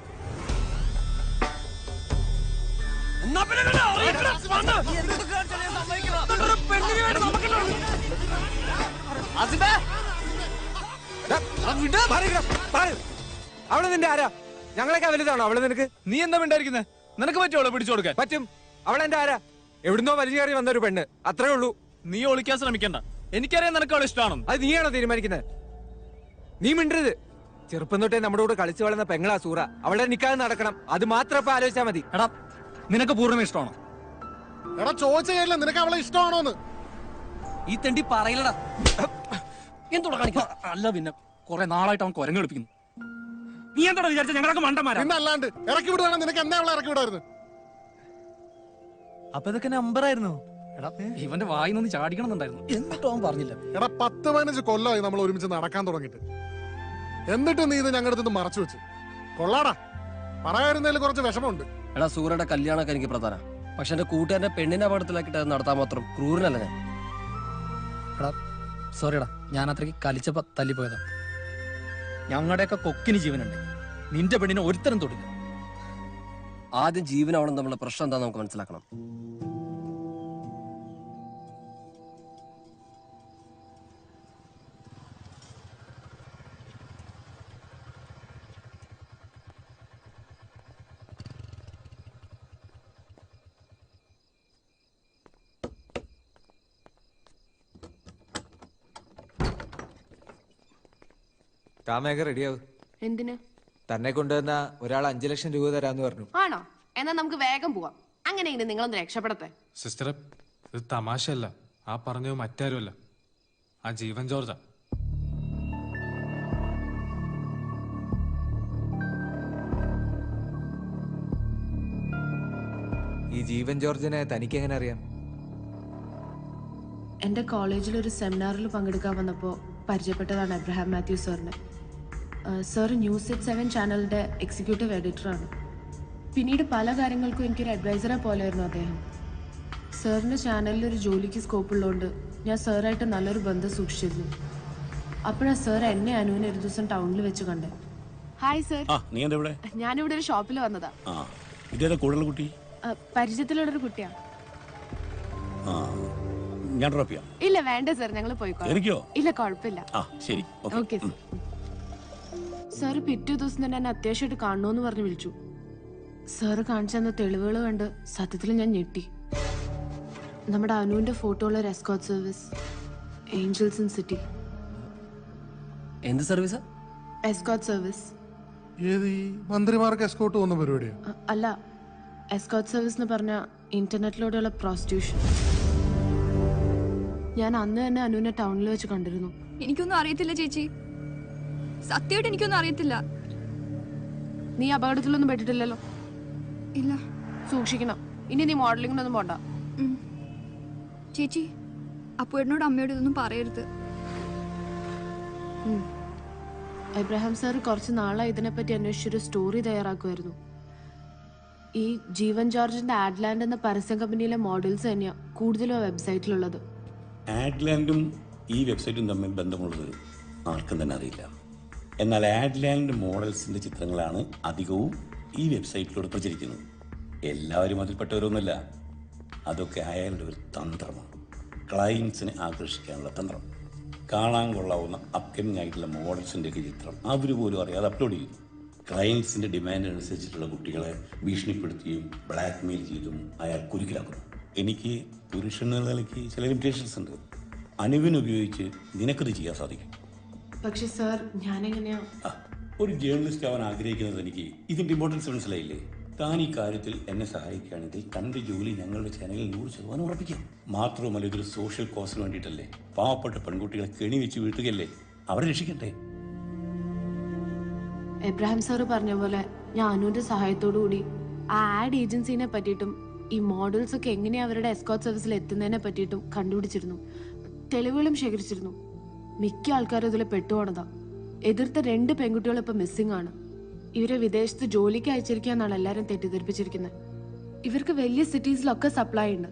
അവള് നിന്റെ ആരാ? ഞങ്ങളൊക്കെ വലുതാണോ അവള് നിനക്ക്? നീ എന്താ മിണ്ടായിരിക്കുന്നേ? നിനക്ക് പറ്റുമോ അവളെ പിടിച്ചു കൊടുക്കാൻ? പറ്റും. അവളെന്റെ ആരാ? എവിടുന്നോ വലിഞ്ഞു കയറി വന്നൊരു പെണ്ണ്, അത്രേ ഉള്ളൂ. നീ ഒളിക്കാൻ ശ്രമിക്കണ്ട. എനിക്കറിയാം നിനക്ക് അവളെ ഇഷ്ടമാണെന്ന്. അത് നീയാണോ തീരുമാനിക്കുന്നത്? നീ മിണ്ടരുത്. ചെറുപ്പം തൊട്ടേ നമ്മുടെ കൂടെ കളിച്ചു വളർന്ന പെങ്ങളാ സൂറ. അവളുടെ നിക്കാഹ് നടക്കണം, അത് മാത്രം ഇപ്പൊ ആലോചിച്ചാ മതി. എടാ, നിനക്ക് പൂർണ്ണ ഇഷ്ടമാണോ? എടാ, ചോദിച്ചില്ല നിനക്ക് അവളെ ഇഷ്ടമാണോന്ന്. ഈ തെണ്ടി പറയില്ലടാ. എന്തുള്ള കാണിക്കാം? അല്ല, പിന്നെ കുറെ നാളായിട്ട് അവൻ കുരങ്ങ് കളിപ്പിക്കുന്നു. നീ എന്താ വിചാരിച്ച ഞങ്ങളൊക്കെ മണ്ടന്മാരാ? പിന്നെ അല്ലാണ്ട് ഇറക്കി വിടുവാണ്. നിനക്ക് എന്നാ അവളെ ഇറക്കി വിടായിരുന്നു? അപ്പൊ ഇതൊക്കെ നമ്പറായിരുന്നു. എടാ, ഇവന്റെ വായി നിന്ന് ചാടിക്കണമെന്നുണ്ടായിരുന്നു, എന്നിട്ടും അവൻ പറഞ്ഞില്ല. എടാ, 10-15 കൊല്ലമായി നമ്മൾ ഒരുമിച്ച് നടക്കാൻ തുടങ്ങിയിട്ട്. എന്നിട്ട് നീ ഇത് ഞങ്ങളുടെ അടുത്ത് മറച്ചു വെച്ച്. കൊള്ളാടാ, പറയായിരുന്നതിൽ കുറച്ച് വിഷമമുണ്ട്. എടാ, സൂര്യയുടെ കല്യാണമൊക്കെ എനിക്ക് പ്രധാന. പക്ഷെ എന്റെ കൂട്ടുകാരന്റെ പെണ്ണിനെ അപകടത്തിലാക്കിട്ട് അത് നടത്താൻ മാത്രം ക്രൂരനല്ല ഞാൻ. എടാ, സോറിയടാ, ഞാൻ അത്രയ്ക്ക് കലിച്ചപ്പോ തല്ലിപ്പോയതാ. ഞങ്ങളുടെയൊക്കെ കൊക്കിന് ജീവനുണ്ട്, നിന്റെ പെണ്ണിനെ ഒരുത്തരം തൊടില്ല. ആദ്യം ജീവനാവണം തമ്മിലുള്ള പ്രശ്നം എന്താ നമുക്ക് മനസ്സിലാക്കണം. താമേക റെഡിയാവും. എന്തിന്? തന്നെ കൊണ്ടുവന്ന ഒരാൾ 5 ലക്ഷം രൂപ തരാന്ന് പറഞ്ഞു. ആണോ? എന്നാ നമുക്ക് വേഗം പോവാം. അങ്ങനെയെങ്കിലും നിങ്ങളൊന്ന് രക്ഷപ്പെടട്ടെ. സിസ്റ്ററെ, ഇത് തമാശയല്ല. ആ പറഞ്ഞത് മറ്റാരുമല്ല, ആ ജീവൻ ജോർജാ. ഈ ജീവൻ ജോർജിനെ തനിക്ക് എങ്ങനെ അറിയാം? എൻ്റെ കോളേജിൽ ഒരു സെമിനാറിൽ പങ്കെടുക്കാൻ വന്നപ്പോൾ പരിചയപ്പെട്ടതാണ് എബ്രഹാം മാത്യു സാറിനെ. സാർ ന്യൂസ് 7 ചാനലിൻ്റെ എക്സിക്യൂട്ടീവ് എഡിറ്ററാണ്. പിന്നീട് പല കാര്യങ്ങൾക്കും എനിക്കൊരു അഡ്വൈസറെ പോലെയായിരുന്നു അദ്ദേഹം. സാറിൻ്റെ ചാനലിൽ ഒരു ജോലിക്ക് സ്കോപ്പ് ഉള്ളതുകൊണ്ട് ഞാൻ സാറായിട്ട് നല്ലൊരു ബന്ധം സൂക്ഷിച്ചിരുന്നു. അപ്പോഴാണ് സാർ എന്നെ അനുവിനെ ഒരു ദിവസം ടൗണിൽ വെച്ച് കണ്ടേ. Hi sir. നീ എന്താ ഇവിടെ? ഞാനിവിടെ ഒരു ഷോപ്പിൽ വന്നതാ. ഇതേതാ കൂടുതൽ കുട്ടി? പരിചയത്തിലുള്ളൊരു കുട്ടിയാ. ഞാൻ ഡ്രോപ്പ് ചെയ്യാം. ഇല്ല വേണ്ട സർ, ഞങ്ങൾ പോയിക്കോളാം. എനിക്കോ? ഇല്ല കുഴപ്പമില്ല. ശരി. Okay sir. പിറ്റേ ദിവസം തന്നെ എന്നെ അത്യാവശ്യമായിട്ട് കാണണമെന്ന് പറഞ്ഞ് വിളിച്ചു. സാറ് കാണിച്ചു തന്ന തെളിവുകൾ കണ്ട് സത്യത്തിൽ ഞാൻ ഞെട്ടി. നമ്മുടെ അനുവിന്റെ ഫോട്ടോ ഉള്ള ഒരു escort service, angels in city. എന്ത് സർവീസാ? Escort service. ഏത് ഈ മന്ത്രിമാർക്ക് എസ്കോർട്ട് പോകുന്ന പരിപാടിയാ? അല്ല, എസ്കോർട്ട് സർവീസ് എന്ന് പറഞ്ഞ ഇന്റർനെറ്റിലൂടെയുള്ള പ്രോസ്റ്റിറ്റ്യൂഷൻ. ഞാൻ അന്ന് തന്നെ അനുവിനെ ടൗണിൽ വെച്ച് കണ്ടിരുന്നു. എനിക്കൊന്നും അറിയത്തില്ല ചേച്ചി, സത്യമായിട്ട് എനിക്കൊന്നും അറിയത്തില്ല. നീ അപകടത്തിലൊന്നും പെട്ടിട്ടില്ലല്ലോ? ഇല്ല. സൂക്ഷിക്കണം. ഇനി നീ മോഡലിങ്ങിനൊന്നും പോണ്ട. ചേച്ചി അപ്പുവേട്ടനോട് അമ്മയോട് ഇതൊന്നും പറയരുത്. എബ്രഹാം സാർ കുറച്ച് നാളായി ഇതിനെപ്പറ്റി അന്വേഷിച്ചൊരു സ്റ്റോറി തയ്യാറാക്കുമായിരുന്നു. ഈ ജീവൻ ജോർജിന്റെ ആഡ്ലാൻഡ് എന്ന പരസ്യ കമ്പനിയിലെ മോഡൽസ് തന്നെയാ കൂടുതലും ആ വെബ്സൈറ്റിലുള്ളത്. ആഡ്ലാൻഡും ഈ വെബ്സൈറ്റും തമ്മിൽ ബന്ധമുള്ളത് ആർക്കും തന്നെ അറിയില്ല. എന്നാൽ ആഡ്ലാൻഡ് മോഡൽസിന്റെ ചിത്രങ്ങളാണ് അധികവും ഈ വെബ്സൈറ്റിലൂടെ പ്രചരിക്കുന്നത്. എല്ലാവരും അതിൽപ്പെട്ടവരൊന്നുമില്ല. അതൊക്കെ അയാളുടെ ഒരു തന്ത്രമാണ്, ക്ലയൻസിനെ ആകർഷിക്കാനുള്ള തന്ത്രം. കാണാൻ കൊള്ളാവുന്ന അപ്കമിങ് ആയിട്ടുള്ള മോഡൽസിൻ്റെയൊക്കെ ചിത്രം അവർ പോലും അറിയാതെ അപ്ലോഡ് ചെയ്യുന്നു. ക്ലയൻസിൻ്റെ ഡിമാൻഡ് അനുസരിച്ചിട്ടുള്ള കുട്ടികളെ ഭീഷണിപ്പെടുത്തിയും ബ്ലാക്ക് മെയിൽ ചെയ്തും അയാൾ കുരുക്കിലാക്കുന്നു. എനിക്ക് പുരുഷൻ എന്ന നിലയ്ക്ക് ചില ലിമിറ്റേഷൻസ് ഉണ്ട്. അനുവിന് ഉപയോഗിച്ച് നിനക്കത് ചെയ്യാൻ സാധിക്കും. പക്ഷെ സാർ ഞാനെങ്ങനെയാ? ഒരു ജേർണലിസ്റ്റ് ആവാൻ ആഗ്രഹിക്കുന്നത് എനിക്ക് ഇതിൻ്റെ ഇമ്പോർട്ടൻസ് മനസ്സിലായില്ലേ? താൻ ഈ കാര്യത്തിൽ എന്നെ സഹായിക്കുകയാണെങ്കിൽ തൻ്റെ ജോലി ഞങ്ങളുടെ ചാനലിൽ 100% ഉറപ്പിക്കാം. മാത്രവുമല്ല ഇതൊരു സോഷ്യൽ കോസിന് വേണ്ടിയിട്ടല്ലേ? പാവപ്പെട്ട പെൺകുട്ടികളെ കെണി വെച്ച് വീട്ടുകയല്ലേ? അവരെ രക്ഷിക്കട്ടെ. എബ്രഹാം സാറ് പറഞ്ഞ പോലെ ഞാൻ അനുവിന്റെ സഹായത്തോടു കൂടി ആ ആഡ് ഏജൻസിനെ പറ്റിയിട്ടും ഈ മോഡൽസ് ഒക്കെ എങ്ങനെയാ അവരുടെ എസ്കോർട്ട് സർവീസിൽ എത്തുന്നതിനെ പറ്റിയിട്ടും കണ്ടുപിടിച്ചിരുന്നു. തെളിവുകളും ശേഖരിച്ചിരുന്നു. മിക്ക ആൾക്കാരും ഇതിൽ പെട്ടുപോണതാ. എതിർത്ത 2 പെൺകുട്ടികൾ ഇപ്പൊ മിസ്സിംഗ് ആണ്. ഇവരെ വിദേശത്ത് ജോലിക്ക് അയച്ചിരിക്കാന്നാണ് എല്ലാരും തെറ്റിദ്ധരിപ്പിച്ചിരിക്കുന്നത്. ഇവർക്ക് വലിയ സിറ്റീസിലൊക്കെ സപ്ലൈ ഉണ്ട്.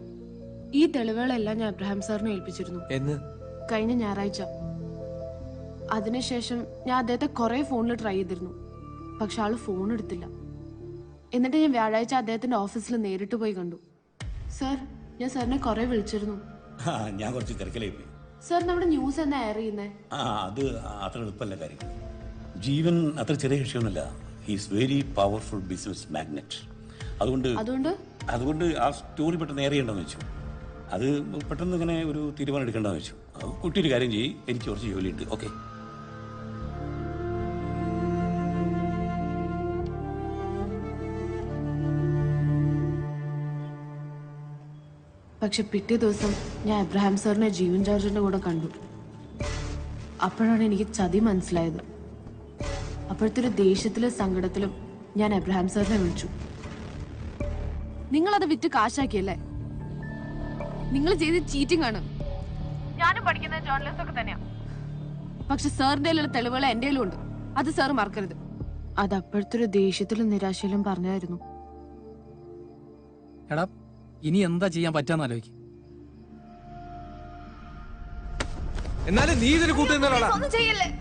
ഈ തെളിവുകളെല്ലാം ഞാൻ എബ്രഹാം സാറിനെ ഏൽപ്പിച്ചിരുന്നു കഴിഞ്ഞ ഞായറാഴ്ച. അതിനുശേഷം ഞാൻ അദ്ദേഹത്തെ കുറെ ഫോണിൽ ട്രൈ ചെയ്തിരുന്നു. പക്ഷെ ആള് ഫോൺ എടുത്തില്ല. എന്നിട്ട് ഞാൻ വ്യാഴാഴ്ച അദ്ദേഹത്തിന്റെ ഓഫീസിൽ നേരിട്ട് പോയി കണ്ടു. സാർ ഞാൻ സാറിനെ കുറെ വിളിച്ചിരുന്നു. ഞാൻ കുറച്ച് തിരക്കിലായി പോയി. സാർ നമ്മുടെ ന്യൂസ് എന്നാ എയർ ചെയ്യുന്നേ? അത് അത്ര എളുപ്പമല്ല കാര്യം. ജീവൻ അത്ര ചെറിയ വിഷയമൊന്നുമില്ല. He's very powerful business magnate. അതുകൊണ്ട് ആ സ്റ്റോറി പെട്ടെന്ന് എയർ ചെയ്യണ്ടെന്ന് വെച്ചു. അത് പെട്ടെന്ന് ഇങ്ങനെ ഒരു തീരുമാനം എടുക്കേണ്ടെന്ന് വെച്ചു. കുട്ടി ഒരു കാര്യം ചെയ്യും, എനിക്ക് കുറച്ച് ജോലിയുണ്ട്. ഓക്കെ. പക്ഷെ പിറ്റേ ദിവസം ഞാൻ എബ്രഹാം സാറിനെ ജീവൻ ജോർജിന്റെ കൂടെ കണ്ടു. അപ്പോഴാണ് എനിക്ക് ചതി മനസ്സിലായത്. അപ്പോഴത്തെ ഒരു ദേഷ്യത്തിലും സങ്കടത്തിലും ഞാൻ എബ്രഹാം സാറിനെ വിളിച്ചു. നിങ്ങളത് വിറ്റ് കാശാക്കിയല്ലേ? നിങ്ങൾ ചെയ്ത് ചീറ്റിംഗ് ആണ്. ഞാനും പഠിക്കുന്ന ജേർണലിസ്റ്റ് ഒക്കെ തന്നെയാ. പക്ഷെ സാറിന്റെ തെളിവുകൾ എന്റെ ഉണ്ട്. അത് സാർ മറക്കരുത്. അത് അപ്പോഴത്തെ ഒരു ദേഷ്യത്തിലും നിരാശയിലും പറഞ്ഞായിരുന്നു. എടാ ഇനി എന്താ ചെയ്യാൻ പറ്റാന്ന് ആലോചിക്കും. എന്നാലും നീ ഇതിന് കൂട്ടുന്നോളാ.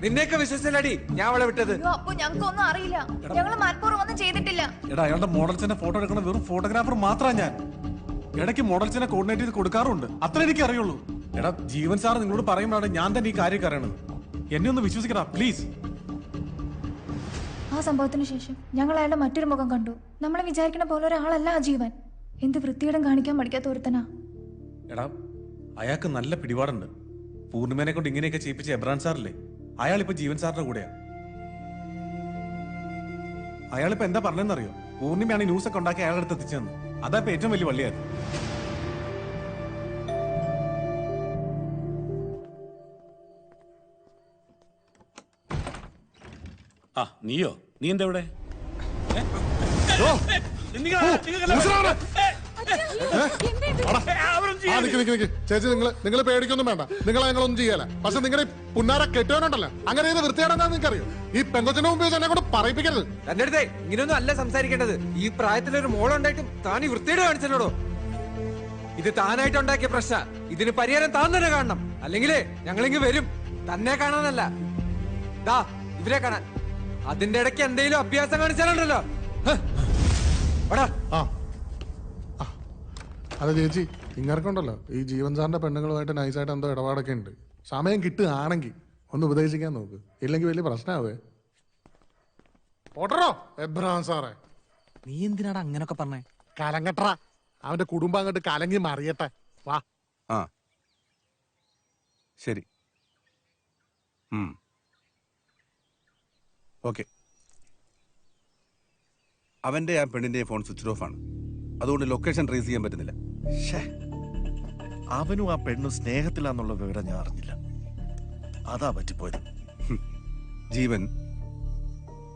നിന്നെയൊക്കെ വിശ്വസിച്ചല്ലടി ഞാൻ അവളെ വിട്ടത്. അപ്പൊ ഞങ്ങൾക്കൊന്നും അറിയില്ല. ഞങ്ങൾ മനഃപൂർവ്വം ഒന്നും ചെയ്തിട്ടില്ല. എടാ അയാളുടെ മോഡൽസിന്റെ ഫോട്ടോ എടുക്കുന്ന വെറും ഫോട്ടോഗ്രാഫർ മാത്രമാണ് ഞാൻ. ഇടയ്ക്ക് മോഡൽസിനെ കോർഡിനേറ്റ് ചെയ്ത് കൊടുക്കാറുണ്ട്. അത്ര എനിക്ക് അറിയുള്ളൂ. എടാ ജീവൻ സാർ നിങ്ങളോട് പറയുമ്പോഴാണ് ഞാൻ തന്നെ ഈ കാര്യം അറിയണത്. എന്നെ ഒന്ന് വിശ്വസിക്കടാ പ്ലീസ്. ആ സംഭവത്തിന് ശേഷം ഞങ്ങൾ അയാളുടെ മറ്റൊരു മുഖം കണ്ടു. നമ്മൾ വിചാരിക്കുന്ന പോലെ ഒരാളല്ല ആ ജീവൻ. എന്ത് വൃത്തിയിടം കാണിക്കാൻ പഠിക്കാത്ത ഒരുത്തനാ. എടാ അയാൾക്ക് നല്ല പിടിപാടുണ്ട്. പൂർണിമേനെ കൊണ്ട് ഇങ്ങനെയൊക്കെ ചെയ്യിപ്പിച്ച എബ്രാൻ സാറില്ലേ, അയാളിപ്പോ ജീവൻ സാറിന്റെ കൂടെയാ. അയാളിപ്പോ എന്താ പറഞ്ഞെന്നറിയോ? പൂർണിമയാണ് ഈ ന്യൂസ് ഒക്കെ ഉണ്ടാക്കി അയാളുടെ അടുത്ത് എത്തിച്ചതെന്ന്. അതാ ഇപ്പൊ ഏറ്റവും വലിയ വള്ളിയായിരുന്നു. നീയോ? നീ എന്താ ഇവിടെ? ചേച്ചി നിങ്ങൾ പേടിക്കൊന്നും വേണ്ട. നിങ്ങളെ ഞങ്ങളൊന്നും ചെയ്യല. പക്ഷെ നിങ്ങളുടെ പുന്നാര കെട്ടുവാനുണ്ടല്ലോ, അങ്ങനെ ചെയ്ത് വൃത്തിയാണെന്നാ നിങ്ങൾക്ക് അറിയോ? ഈ പെങ്കൊച്ചിന്റെ മുമ്പ് എന്നെ കൊണ്ട് പറയിപ്പിക്കരുത്. എന്റെ അടുത്തേ ഇങ്ങനെയൊന്നും അല്ല സംസാരിക്കേണ്ടത്. ഈ പ്രായത്തിലൊരു മോളുണ്ടായിട്ടും താൻ ഈ വൃത്തിയുടെ കാണിച്ചല്ലോടോ. ഇത് താനായിട്ട് ഉണ്ടാക്കിയ പ്രശ്ന. ഇതിന് പരിഹാരം താൻ തന്നെ കാണണം. അല്ലെങ്കിലേ ഞങ്ങളിങ്ങ് വരും. തന്നെ കാണാനല്ല, ദാ ഇവരെ കാണാൻ. അതിന്റെ ഇടയ്ക്ക് എന്തെങ്കിലും അഭ്യാസം കാണിച്ചാലുണ്ടല്ലോ. അതെ ചേച്ചി, ഇങ്ങർക്കുണ്ടല്ലോ ഈ ജീവൻ സാറിന്റെ പെണ്ണുങ്ങളുമായിട്ട് നൈസായിട്ട് എന്തോ ഇടപാടൊക്കെ ഉണ്ട്. സമയം കിട്ടുകയാണെങ്കിൽ ഒന്ന് ഉപദേശിക്കാൻ നോക്ക്, ഇല്ലെങ്കിൽ വലിയ പ്രശ്നമാവേ. ഓട്ടറോ എബ്രഹാം സാറേ, നീ എന്തിനാടാ അങ്ങനൊക്കെ പറഞ്ഞേ? കലങ്ങട്ടറ, അവന്റെ കുടുംബം അങ്ങോട്ട് കലങ്ങി മറിയട്ടെ. വാ. ആ ശരി. ഓക്കെ. അവന്റെ ആ പെണ്ണിന്റെ ഫോൺ സ്വിച്ച് ഓഫ് ആണ്. അതുകൊണ്ട് ലൊക്കേഷൻ ട്രേസ് ചെയ്യാൻ പറ്റുന്നില്ല. അവനും ആ പെണ്ണും സ്നേഹത്തിലാന്നുള്ള വിവരം ഞാൻ അറിഞ്ഞില്ല. അതാ പറ്റിപ്പോയത്. ജീവൻ,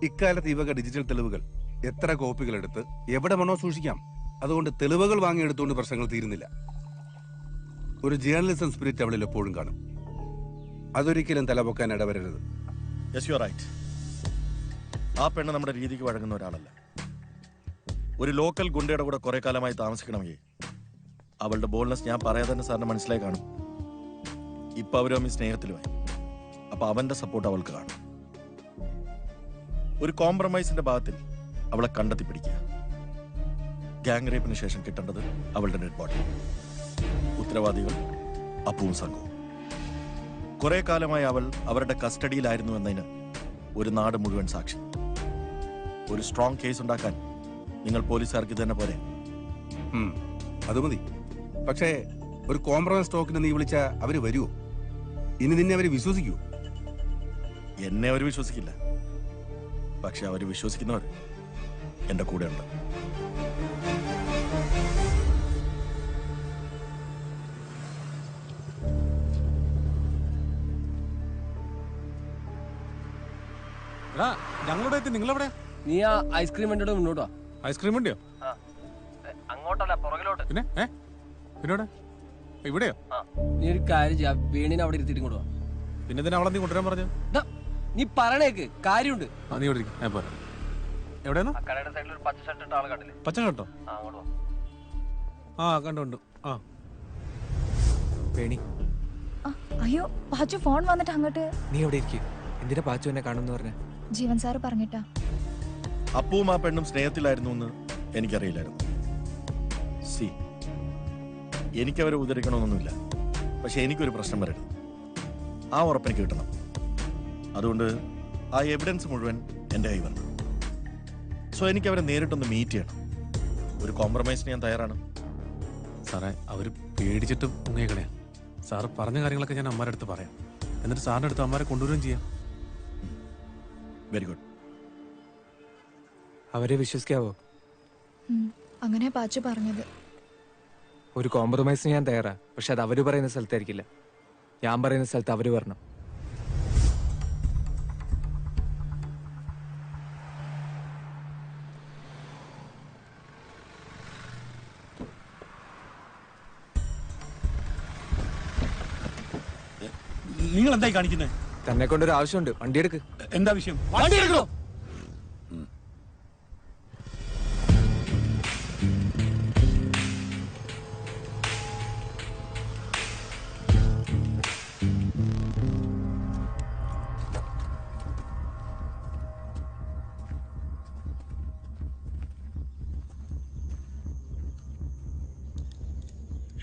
ഇക്കാലത്ത് ഈ വക ഡിജിറ്റൽ തെളിവുകൾ എത്ര കോപ്പികൾ എടുത്ത് എവിടെ വേണോ സൂക്ഷിക്കാം. അതുകൊണ്ട് തെളിവുകൾ വാങ്ങിയെടുത്തുകൊണ്ട് പ്രശ്നങ്ങൾ തീരുന്നില്ല. ഒരു ജേർണലിസം സ്പിരിറ്റ് അവളിൽ എപ്പോഴും കാണും. അതൊരിക്കലും തലപൊക്കാൻ ഇടവരരുത്. Yes you are right. ആ പെണ്ണ് നമ്മുടെ രീതിക്ക് വഴങ്ങുന്ന ഒരാളല്ല. ഒരു ലോക്കൽ ഗുണ്ടയുടെ കൂടെ കുറെ കാലമായി താമസിക്കണമെങ്കിൽ അവളുടെ ബോൾനെസ് ഞാൻ പറയാതെ തന്നെ സാറിന് മനസ്സിലായി കാണും. ഇപ്പൊ അവരും ഈ സ്നേഹത്തിലുമായി. അപ്പൊ അവന്റെ സപ്പോർട്ട് അവൾക്ക് കാണും. ഒരു കോംപ്രമൈസിന്റെ ഭാഗത്തിൽ അവളെ കണ്ടെത്തി പിടിക്കുക. ഗാങ് റേപ്പിന് ശേഷം കിട്ടേണ്ടത് അവളുടെ ഡെഡ് ബോഡി. ഉത്തരവാദികൾ അപ്പുവും സംഘവും. കുറെ കാലമായി അവൾ അവരുടെ കസ്റ്റഡിയിലായിരുന്നു എന്നതിന് ഒരു നാട് മുഴുവൻ സാക്ഷി. ഒരു സ്ട്രോങ് കേസ് ഉണ്ടാക്കാൻ നിങ്ങൾ പോലീസുകാർക്ക് ഇത് തന്നെ പോരെ? അത് മതി. പക്ഷേ ഒരു കോംപ്രമൈസ് ടോക്കിന് നീ വിളിച്ച അവര് വരുമോ? ഇനി നിന്നെ അവര് വിശ്വസിക്കൂ? എന്നെ അവർ വിശ്വസിക്കില്ല. പക്ഷെ അവർ വിശ്വസിക്കുന്നവർ എന്റെ കൂടെ ഉണ്ട്. ഞങ്ങളുടെ നിങ്ങളെവിടെ? നീ ആ ഐസ്ക്രീം വണ്ടിയുടെ മുന്നോട്ടോ. ഐസ്ക്രീം വണ്ടിയോ? അങ്ങോട്ടല്ല, പുറകിലോട്ട്. പിന്നെ പിന്നോടെ ഇവിടെയോ? നീ ഒരു കാര്യം ചെയ്യാ, വീണിനെ അവിടെ ഇരുത്തിട്ട് കൊണ്ടുപോവാ. പിന്നെ ഇതിനെ അവളെ നീ കൊണ്ടുവരാൻ പറഞ്ഞു? നീ പറയണേക്ക് കാര്യമുണ്ട്. നീ ഇവിടെ ഇരിക്കും. ഞാൻ പറയാം. എവിടെയാണോ? കടയുടെ സൈഡിൽ ഒരു പച്ച ഷർട്ട് ഇട്ട ആളെ കണ്ടില്ലേ? പച്ച കേട്ടോ? ആ കണ്ടു. ആ വേണി, അയ്യോ പാച്ചു ഫോൺ വന്നിട്ട് അങ്ങോട്ട്. നീ എവിടെ ഇരിക്കും? എന്തിനാ പാച്ചു എന്നെ കാണുന്നു പറഞ്ഞ? ജീവൻ സാറ് പറഞ്ഞിട്ടാ. അപ്പവും ആ പെണ്ണും സ്നേഹത്തിലായിരുന്നു എന്ന് എനിക്കറിയില്ലായിരുന്നു. സി, എനിക്കവരെ ഉദ്ധരിക്കണമെന്നൊന്നുമില്ല. പക്ഷെ എനിക്കൊരു പ്രശ്നം വരണം. ആ ഉറപ്പെനിക്ക് കിട്ടണം. അതുകൊണ്ട് ആ എവിഡൻസ് മുഴുവൻ എൻ്റെ കൈ വന്നു. സോ എനിക്ക് അവരെ നേരിട്ടൊന്ന് മീറ്റ് ചെയ്യണം. ഒരു കോംപ്രമൈസിന് ഞാൻ തയ്യാറാണ്. സാറേ, അവർ പേടിച്ചിട്ട് മുങ്ങിയേക്കണേ. സാറ് പറഞ്ഞ കാര്യങ്ങളൊക്കെ ഞാൻ അമ്മയുടെ അടുത്ത് പറയാം. എന്നിട്ട് സാറിൻ്റെ അടുത്ത് അമ്മമാരെ കൊണ്ടുവരികയും ചെയ്യാം. Very good. അവരെ വിശ്വസിക്കാവോ? അങ്ങനെ പാച്ചു പറഞ്ഞത്. ഒരു കോംപ്രമൈസിന് ഞാൻ തയ്യാറാ. പക്ഷെ അത് അവര് പറയുന്ന സ്ഥലത്തായിരിക്കില്ല. ഞാൻ പറയുന്ന സ്ഥലത്ത് അവര് വരണം. നിങ്ങൾ എന്തായി കാണിക്കുന്നത്? തന്നെ കൊണ്ടൊരു ആവശ്യമുണ്ട്. വണ്ടി എടുക്ക്. എന്താ വിഷയം? വണ്ടി എടുക്കണോ?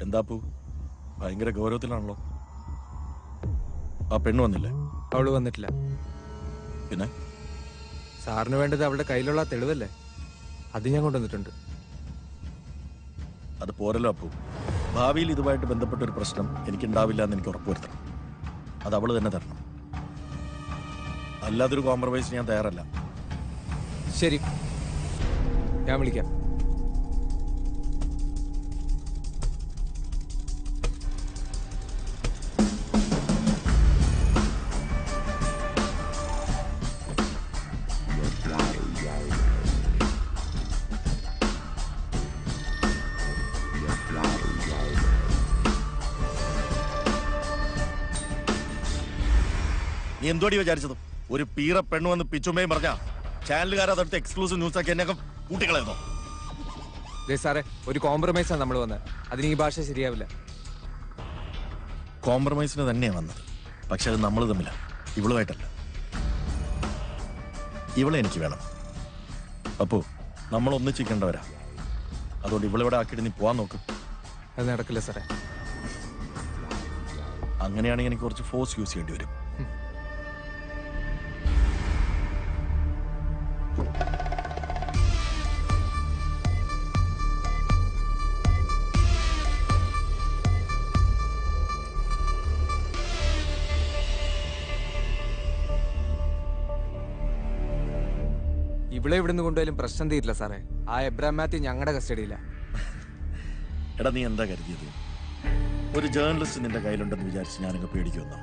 എന്താപ്പൂ, ഭയങ്കര ഗൗരവത്തിലാണല്ലോ. ആ പെണ്ണ് വന്നില്ലേ? അവള് വന്നിട്ടില്ല. പിന്നെ സാറിന് വേണ്ടത് അവളുടെ കയ്യിലുള്ള തെളിവല്ലേ? അത് ഞാൻ കൊണ്ടുവന്നിട്ടുണ്ട്. അത് പോരല്ലോ അപ്പൂ. ഭാവിയിൽ ഇതുമായിട്ട് ബന്ധപ്പെട്ട ഒരു പ്രശ്നം എനിക്കുണ്ടാവില്ല എന്ന് എനിക്ക് ഉറപ്പുവരുത്തണം. അത് അവള് തന്നെ തരണം. അല്ലാതൊരു കോംപ്രമൈസ് ഞാൻ തയ്യാറല്ല. ശരി, ഞാൻ വിളിക്കാം. എന്തോടി വിചാരിച്ചത്? ഒരു പീറ പെണ്ണു വന്ന് പിച്ചുമ്മയും പറഞ്ഞ ചാനലുകാർ അതെടുത്ത് എക്സ്ക്ലൂസീവ് ന്യൂസ് ആക്കി എന്നെയൊക്കെ കൂട്ടിക്കളയുന്നു. സാറേ, ഒരു കോംപ്രമൈസാണ് നമ്മൾ വന്നത്. അതിന് ഈ ഭാഷ ശരിയാവില്ല. കോംപ്രമൈസിന് തന്നെയാണ് വന്നത്. പക്ഷെ അത് നമ്മൾ തമ്മില, ഇവളുമായിട്ടല്ല. ഇവളെ എനിക്ക് വേണം. അപ്പോ നമ്മൾ ഒന്നിച്ചിരിക്കേണ്ടവരാ. അതുകൊണ്ട് ഇവളിവിടെ ആക്കിയിട്ട് നീ പോവാൻ നോക്ക്. അത് നടക്കില്ല സാറേ. അങ്ങനെയാണെങ്കിൽ എനിക്ക് കുറച്ച് ഫോഴ്സ് യൂസ് ചെയ്യേണ്ടി വരും. ഇവിടെ ഇവിടുന്ന് കൊണ്ടുപോയാലും പ്രശ്നം തീരില്ല സാറേ. ആ എബ്രാം മാത്യു ഞങ്ങളുടെ കസ്റ്റഡിയില്ല. എടാ, നീ എന്താ കരുതിയത്? ഒരു ജേർണലിസ്റ്റ് നിന്റെ കയ്യിലുണ്ടെന്ന് വിചാരിച്ച് ഞാനങ്ങ് പേടിക്കുമെന്നോ?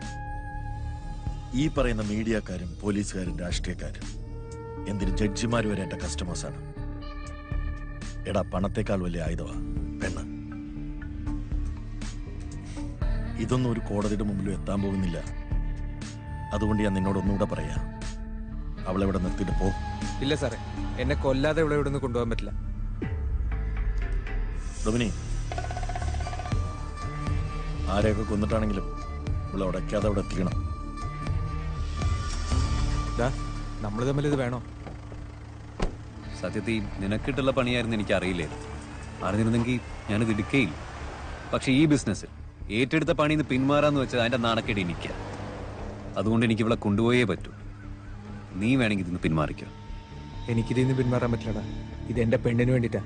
ഈ പറയുന്ന മീഡിയക്കാരും പോലീസുകാരും രാഷ്ട്രീയക്കാരും എന്തിന് ജഡ്ജിമാർ വരെ എന്റെ കസ്റ്റമേഴ്സാണ്. എടാ, പണത്തേക്കാൾ വലിയ ആയുധമാ പെണ്ണ്. ഇതൊന്നും ഒരു കോടതിയുടെ മുമ്പിലും എത്താൻ പോകുന്നില്ല. അതുകൊണ്ട് ഞാൻ നിന്നോട് ഒന്നുകൂടെ പറയാ, അവളെവിടെ നിർത്തിയിട്ട് പോ. ഇല്ല സാറേ, എന്നെ കൊല്ലാതെ ഇവിടെ ഇവിടുന്ന് കൊണ്ടുപോകാൻ പറ്റില്ല. ഡൊമിനി, ആരെയൊക്കെ കൊന്നിട്ടാണെങ്കിലും ഇവിടെ ഉടയ്ക്കാതെ അവിടെ എത്തിക്കണം. നമ്മൾ തമ്മിൽ ഇത് വേണോ? സത്യത്തിൽ നിനക്കിട്ടുള്ള പണിയായിരുന്നു എനിക്ക് അറിയില്ലായിരുന്നു. അറിഞ്ഞിരുന്നെങ്കിൽ ഞാനിത് എടുക്കേയില്ല. പക്ഷെ ഈ ബിസിനസ് ഏറ്റെടുത്ത പണിന്ന് പിന്മാറാന്ന് വെച്ചാൽ അതിന്റെ നാണക്കേട് എനിക്ക്. അതുകൊണ്ട് എനിക്ക് ഇവിടെ കൊണ്ടുപോയേ പറ്റൂ. നീ വേണമെങ്കിൽ ഇതിന്ന് പിന്മാറിക്കോ. എനിക്കിതിന്ന് പിന്മാറാൻ പറ്റില്ലടാ. ഇത് എന്റെ പെണ്ണിന് വേണ്ടിട്ടാ.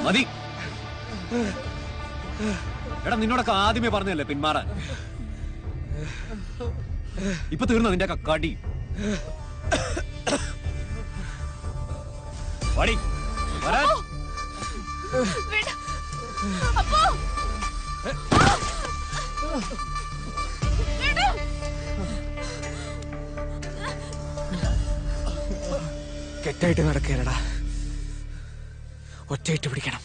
മതി. എടാ, നിന്നോടൊക്കെ ആദ്യമേ പറഞ്ഞല്ലേ പിന്മാറാൻ. ഇപ്പൊ തീർന്നു നിന്റെ കക്കാടി. വടി വരാൻ. കെട്ടായിട്ട് നടക്കേലടാ, ഒറ്റയിട്ട് പിടിക്കണം.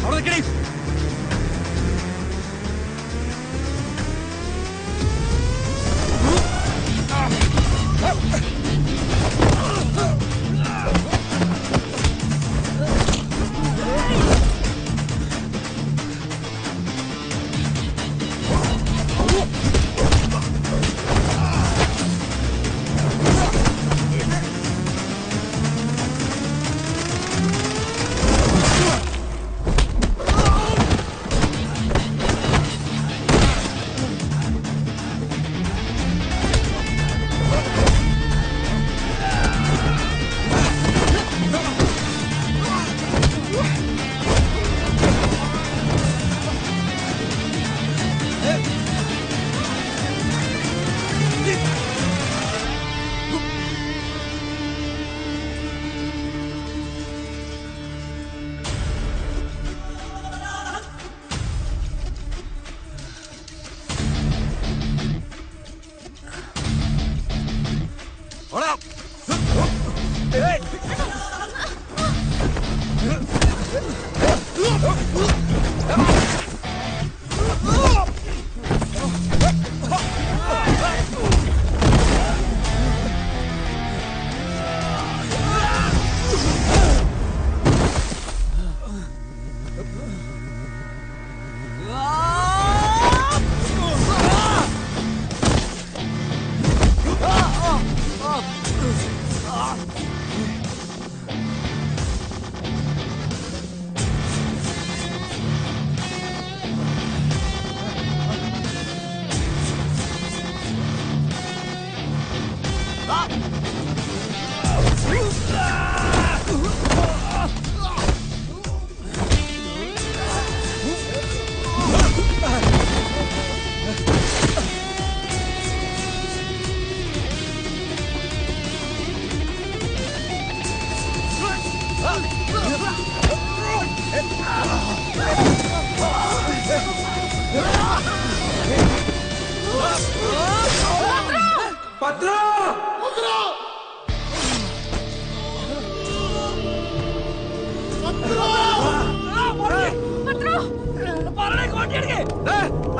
അവിടെ നിൽക്കണേ.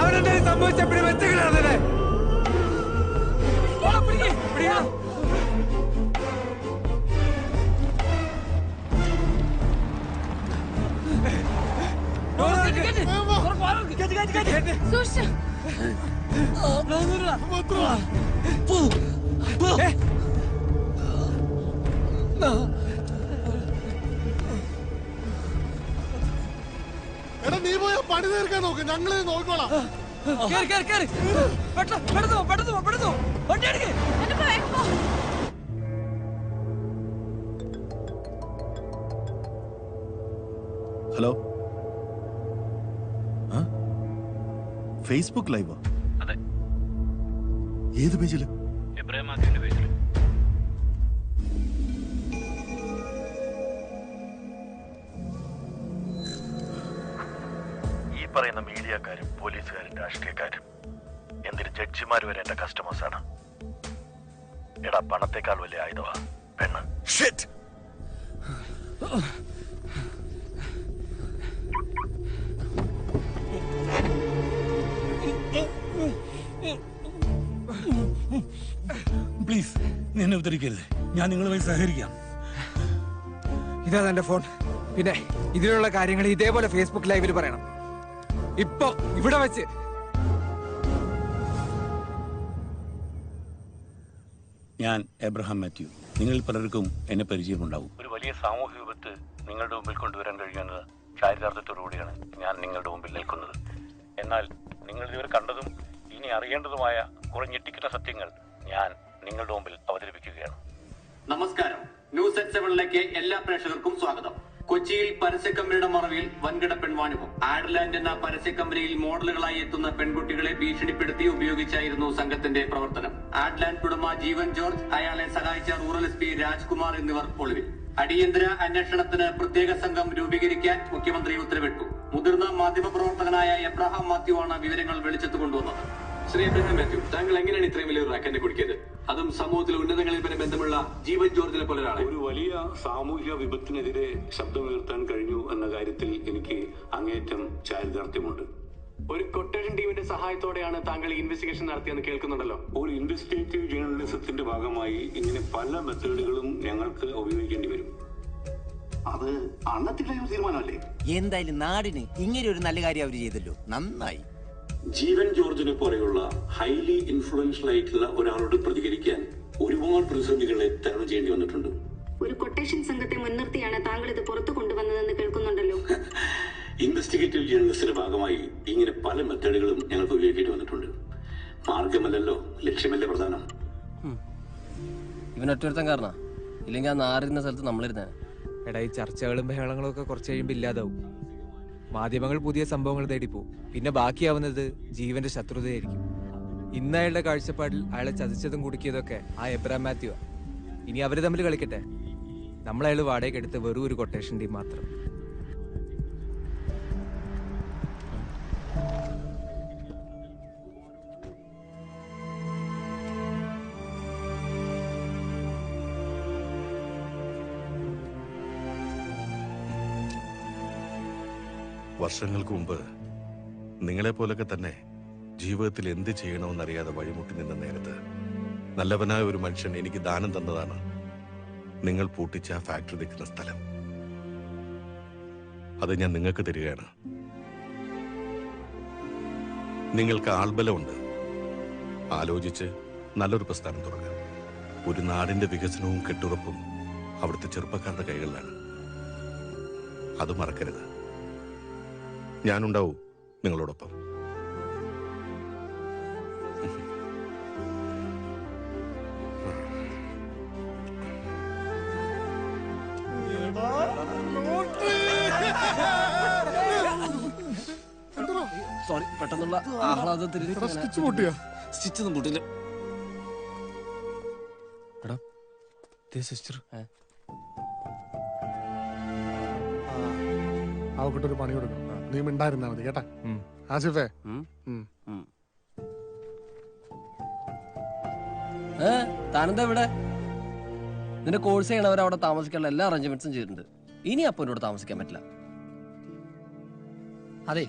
അവനെന്തായാലും സംഭവിച്ചപ്പോഴും വെച്ചകളാണല്ലേ? എടാ നീ പോയ പണി തീർക്കാൻ നോക്ക്, ഞങ്ങള് നോക്കോളാം. Hello, Facebook ലൈവോ? അതെ. ഏത് പേജില്? എബ്രഹാം മാത്യുവിന്റെ പേജില്. ഈ പറയുന്ന മീഡിയക്കാരും പോലീസുകാരും രാഷ്ട്രീയക്കാരും എന്തൊരു ജഡ്ജിമാർ വരെ എന്റെ കസ്റ്റമേഴ്സ് ആണ്. എടാ, പണത്തെക്കാൾ വലിയ ആയുധമാ പെണ്ണ്. ഷിറ്റ്. പ്ലീസ്, നീ എന്നെ ഉദ്ധരിക്കരുത്. ഞാൻ നിങ്ങളുമായി സഹകരിക്കാം. ഇതാ എന്റെ ഫോൺ. പിന്നെ ഇതിലുള്ള കാര്യങ്ങൾ ഇതേപോലെ ഫേസ്ബുക്ക് ലൈവിൽ പറയണം. ഇപ്പൊ ഇവിടെ വെച്ച്. ഞാൻ എബ്രഹാം മാത്യു. നിങ്ങളിൽ പലർക്കും എന്നെ പരിചയമുണ്ടാവും. ഒരു വലിയ സാമൂഹ്യ വിപത്ത് നിങ്ങളുടെ മുമ്പിൽ കൊണ്ടുവരാൻ കഴിയുമെന്നത് ചാരിതാർത്ഥ്യത്തോടുകൂടിയാണ് ഞാൻ നിങ്ങളുടെ മുമ്പിൽ നിൽക്കുന്നത്. എന്നാൽ നിങ്ങൾ ഇതുവരെ കണ്ടതും ഇനി അറിയേണ്ടതുമായ കുറെ ഞെട്ടിക്കുന്ന സത്യങ്ങൾ ഞാൻ നിങ്ങളുടെ മുമ്പിൽ അവതരിപ്പിക്കുകയാണ്. നമസ്കാരം. ന്യൂസ് അറ്റ് 7ലേക്ക് എല്ലാ പ്രേക്ഷകർക്കും സ്വാഗതം. കൊച്ചിയിൽ പരസ്യ കമ്പനിയുടെ മറവിൽ വൻകിട പെൺവാണിഭം. ആഡ്ലാൻഡ് എന്ന പരസ്യ കമ്പനിയിൽ മോഡലുകളായി എത്തുന്ന പെൺകുട്ടികളെ ഭീഷണിപ്പെടുത്തി ഉപയോഗിച്ചായിരുന്നു സംഘത്തിന്റെ പ്രവർത്തനം. ആഡ്ലാൻഡ് ഉടമ ജീവൻ ജോർജ്, അയാളെ സഹായിച്ച റൂറൽ എസ് പി രാജ്കുമാർ എന്നിവർ ഒളിവിൽ. അടിയന്തര അന്വേഷണത്തിന് പ്രത്യേക സംഘം രൂപീകരിക്കാൻ മുഖ്യമന്ത്രി ഉത്തരവിട്ടു. മുതിർന്ന മാധ്യമപ്രവർത്തകനായ എബ്രഹാം മാത്യു ആണ് വിവരങ്ങൾ വെളിച്ചത്ത് കൊണ്ടുവന്നത്. ശ്രീ എബ്രഹാം മാത്യു, താങ്കൾ എങ്ങനെയാണ് ഇത്രയും വലിയ റാക്കറ്റിനെ കുടിക്കിയത്? അതും സമൂഹത്തിലെ ഉന്നതങ്ങളിൽ വരെ ബന്ധമുള്ള ജീവൻ ജോർജിനെ പോലെ ഒരാളെ. ഒരു വലിയ സാമൂഹിക വിപത്തിനെതിരെ ശബ്ദമുയർത്താൻ കഴിഞ്ഞു എന്ന കാര്യത്തിൽ എനിക്ക് അങ്ങേയറ്റം ചാരിതാർത്ഥ്യമുണ്ട്. ഒരു കൊട്ടേഷൻ ടീമിന്റെ സഹായത്തോടെയാണ് താങ്കൾ ഇൻവെസ്റ്റിഗേഷൻ നടത്തിയെന്ന് കേൾക്കുന്നുണ്ടല്ലോ. ഒരു ഇൻവെസ്റ്റിഗേറ്റീവ് ജേർണലിസത്തിന്റെ ഭാഗമായി ഇങ്ങനെ പല മെത്തേഡുകളും ഞങ്ങൾക്ക് ഉപയോഗിക്കേണ്ടി വരും. അത് അന്നത്തെ തീരുമാനമല്ലേ? എന്തായാലും നാടിന് ഇങ്ങനെ ഒരു നല്ല കാര്യം അവർ ചെയ്തല്ലോ, നന്നായി. ജീവൻ ജോർജിനെ പോലെയുള്ള ഹൈലി ഇൻഫ്ലുവൻഷ്യൽ ആയിട്ടുള്ള ഒരാളോട് പ്രതികരിക്കാൻ ഒരുപാട് പ്രതിസന്ധികളെ തരണം ചെയ്യേണ്ടി വന്നിട്ടുണ്ട്. ഒരു കൊട്ടേഷൻ സംഘത്തെ മുൻനിർത്തിയാണ് താങ്കൾ ഇത് പുറത്തു കൊണ്ടുവന്നതെന്ന് കേൾക്കുന്നുണ്ടല്ലോ. ഇൻവെസ്റ്റിഗേറ്റീവ് ജേർണലിസ്റ്റിന്റെ ഭാഗമായി ഇങ്ങനെ പല മെത്തേഡുകളും ഞങ്ങൾക്ക് ഉപയോഗിക്കേണ്ടി വന്നിട്ടുണ്ട്. മാർഗമല്ലല്ലോ ലക്ഷ്യമല്ലേ പ്രധാനം. ഇവനൊറ്റൊരുത്തൻ കാരണ, ഇല്ലെങ്കിൽ ആ നാറിരുന്ന സ്ഥലത്ത് നമ്മളിരുന്നേ. എടാ, ഈ ചർച്ചകളും ബഹളങ്ങളും ഒക്കെ കുറച്ച് കഴിയുമ്പോൾ ഇല്ലാതാവും. മാധ്യമങ്ങൾ പുതിയ സംഭവങ്ങൾ തേടിപ്പോവും. പിന്നെ ബാക്കിയാവുന്നത് ജീവന്റെ ശത്രുതയായിരിക്കും. ഇന്ന് അയാളുടെ കാഴ്ചപ്പാടിൽ അയാളെ ചതിച്ചതും കുടുക്കിയതൊക്കെ ആ എബ്രഹാം മാത്യു. ഇനി അവര് തമ്മിൽ കളിക്കട്ടെ. നമ്മളയാൾ വാടകയ്ക്ക് എടുത്ത് വെറും ഒരു കൊട്ടേഷൻ ടീം മാത്രം. വർഷങ്ങൾക്ക് മുമ്പ് നിങ്ങളെപ്പോലൊക്കെ തന്നെ ജീവിതത്തിൽ എന്ത് ചെയ്യണമെന്നറിയാതെ വഴിമുട്ടി നിന്ന നേരത്ത് നല്ലവനായ ഒരു മനുഷ്യൻ എനിക്ക് ദാനം തന്നതാണ് നിങ്ങൾ പൂട്ടിച്ച ആ ഫാക്ടറി നിൽക്കുന്ന സ്ഥലം. അത് ഞാൻ നിങ്ങൾക്ക് തരികയാണ്. നിങ്ങൾക്ക് ആൾബലമുണ്ട്. ആലോചിച്ച് നല്ലൊരു പ്രസ്ഥാനം തുടങ്ങാം. ഒരു നാടിന്റെ വികസനവും കെട്ടുറപ്പും അവിടുത്തെ ചെറുപ്പക്കാരുടെ കൈകളിലാണ്. അത് മറക്കരുത്. ഞാനുണ്ടാവും നിങ്ങളോടൊപ്പം. സോറി, പെട്ടെന്നുള്ള ആഹ്ലാദത്തിൽ സ്റ്റിച്ച് പൊട്ടില്ല. സിസ്റ്റർ അവക്കിട്ടൊരു പണി കൊടുക്കണം. നീ മിണ്ടായിരുന്നാ മതി കേട്ടാ. ആസിഫേ താനെന്താ ഇവിടെ? നിന്റെ കോഴ്സ് ചെയ്യണവർ അവിടെ താമസിക്കാനുള്ള എല്ലാ അറേഞ്ച്മെന്റ്സും ചെയ്തിട്ടുണ്ട്. ഇനി അപ്പനോട് താമസിക്കാൻ പറ്റില്ല. അതെ,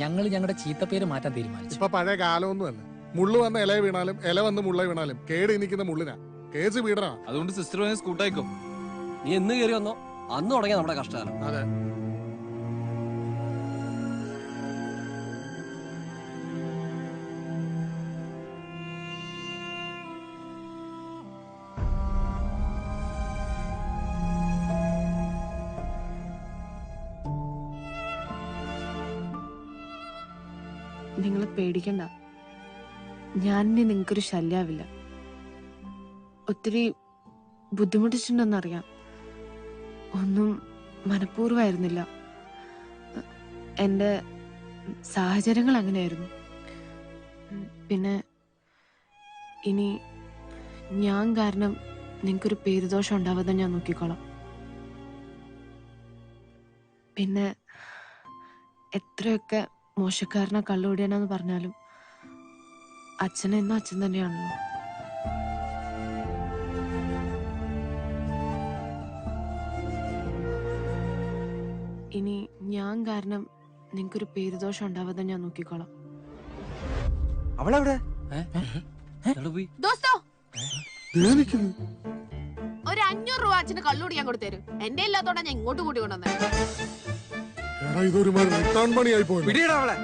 ഞങ്ങൾ ഞങ്ങളുടെ ചീത്തപ്പേര് മാറ്റാൻ തീരുമാനിച്ചു. ഇപ്പൊ പഴയ കാലമൊന്നുമല്ല. മുള്ളു വന്ന് ഇല വീണാലും ഇല വന്ന് മുള്ള വീണാലും കേടി നിൽക്കുന്ന മുള്ളിനാ. കേസ് വീടണ. അതുകൊണ്ട് സിസ്റ്റർ സ്കൂട്ടായിക്കോ. നീ എന്ന് കയറി വന്നോ അന്ന് തുടങ്ങിയ നമ്മുടെ കഷ്ടകാലം. അതെ. നിങ്ങൾ പേടിക്കണ്ട. ഞാൻ ഇനി നിങ്ങൾക്കൊരു ശല്യാവില്ല. ഒത്തിരി ബുദ്ധിമുട്ടിച്ചിട്ടുണ്ടെന്നറിയാം. ഒന്നും മനഃപൂർവ്വമായിരുന്നില്ല. എൻ്റെ സാഹചര്യങ്ങൾ അങ്ങനെയായിരുന്നു. പിന്നെ ഇനി ഞാൻ കാരണം നിങ്ങൾക്കൊരു പേരുദോഷം ഉണ്ടാവാതെ ഞാൻ നോക്കിക്കോളാം. പിന്നെ എത്രയൊക്കെ മോശക്കാരനെ കള്ളുകൂടിയാനെന്ന് പറഞ്ഞാലും അച്ഛനെന്നും അച്ഛൻ തന്നെയാണല്ലോ. ഇനി ഞാൻ കാരണം നിങ്ങൾക്കൊരു പേരുദോഷം ഉണ്ടാവാതെ ഞാൻ നോക്കിക്കോളാം. അവളെവിടെ? ദോസ്തോ, ഒരു 500 രൂപ അച്ഛന് കള്ളുകൂടി ഞാൻ കൊടുത്തേരും. എന്റെ ഇല്ലാത്തോണ്ടാ ഞാൻ ഇങ്ങോട്ട് കൂട്ടി കൊണ്ടുവന്നത്. ഇതൊരു റിട്ടേൺ പണിയായി പോയി. പിടിയിടാ അവളെ.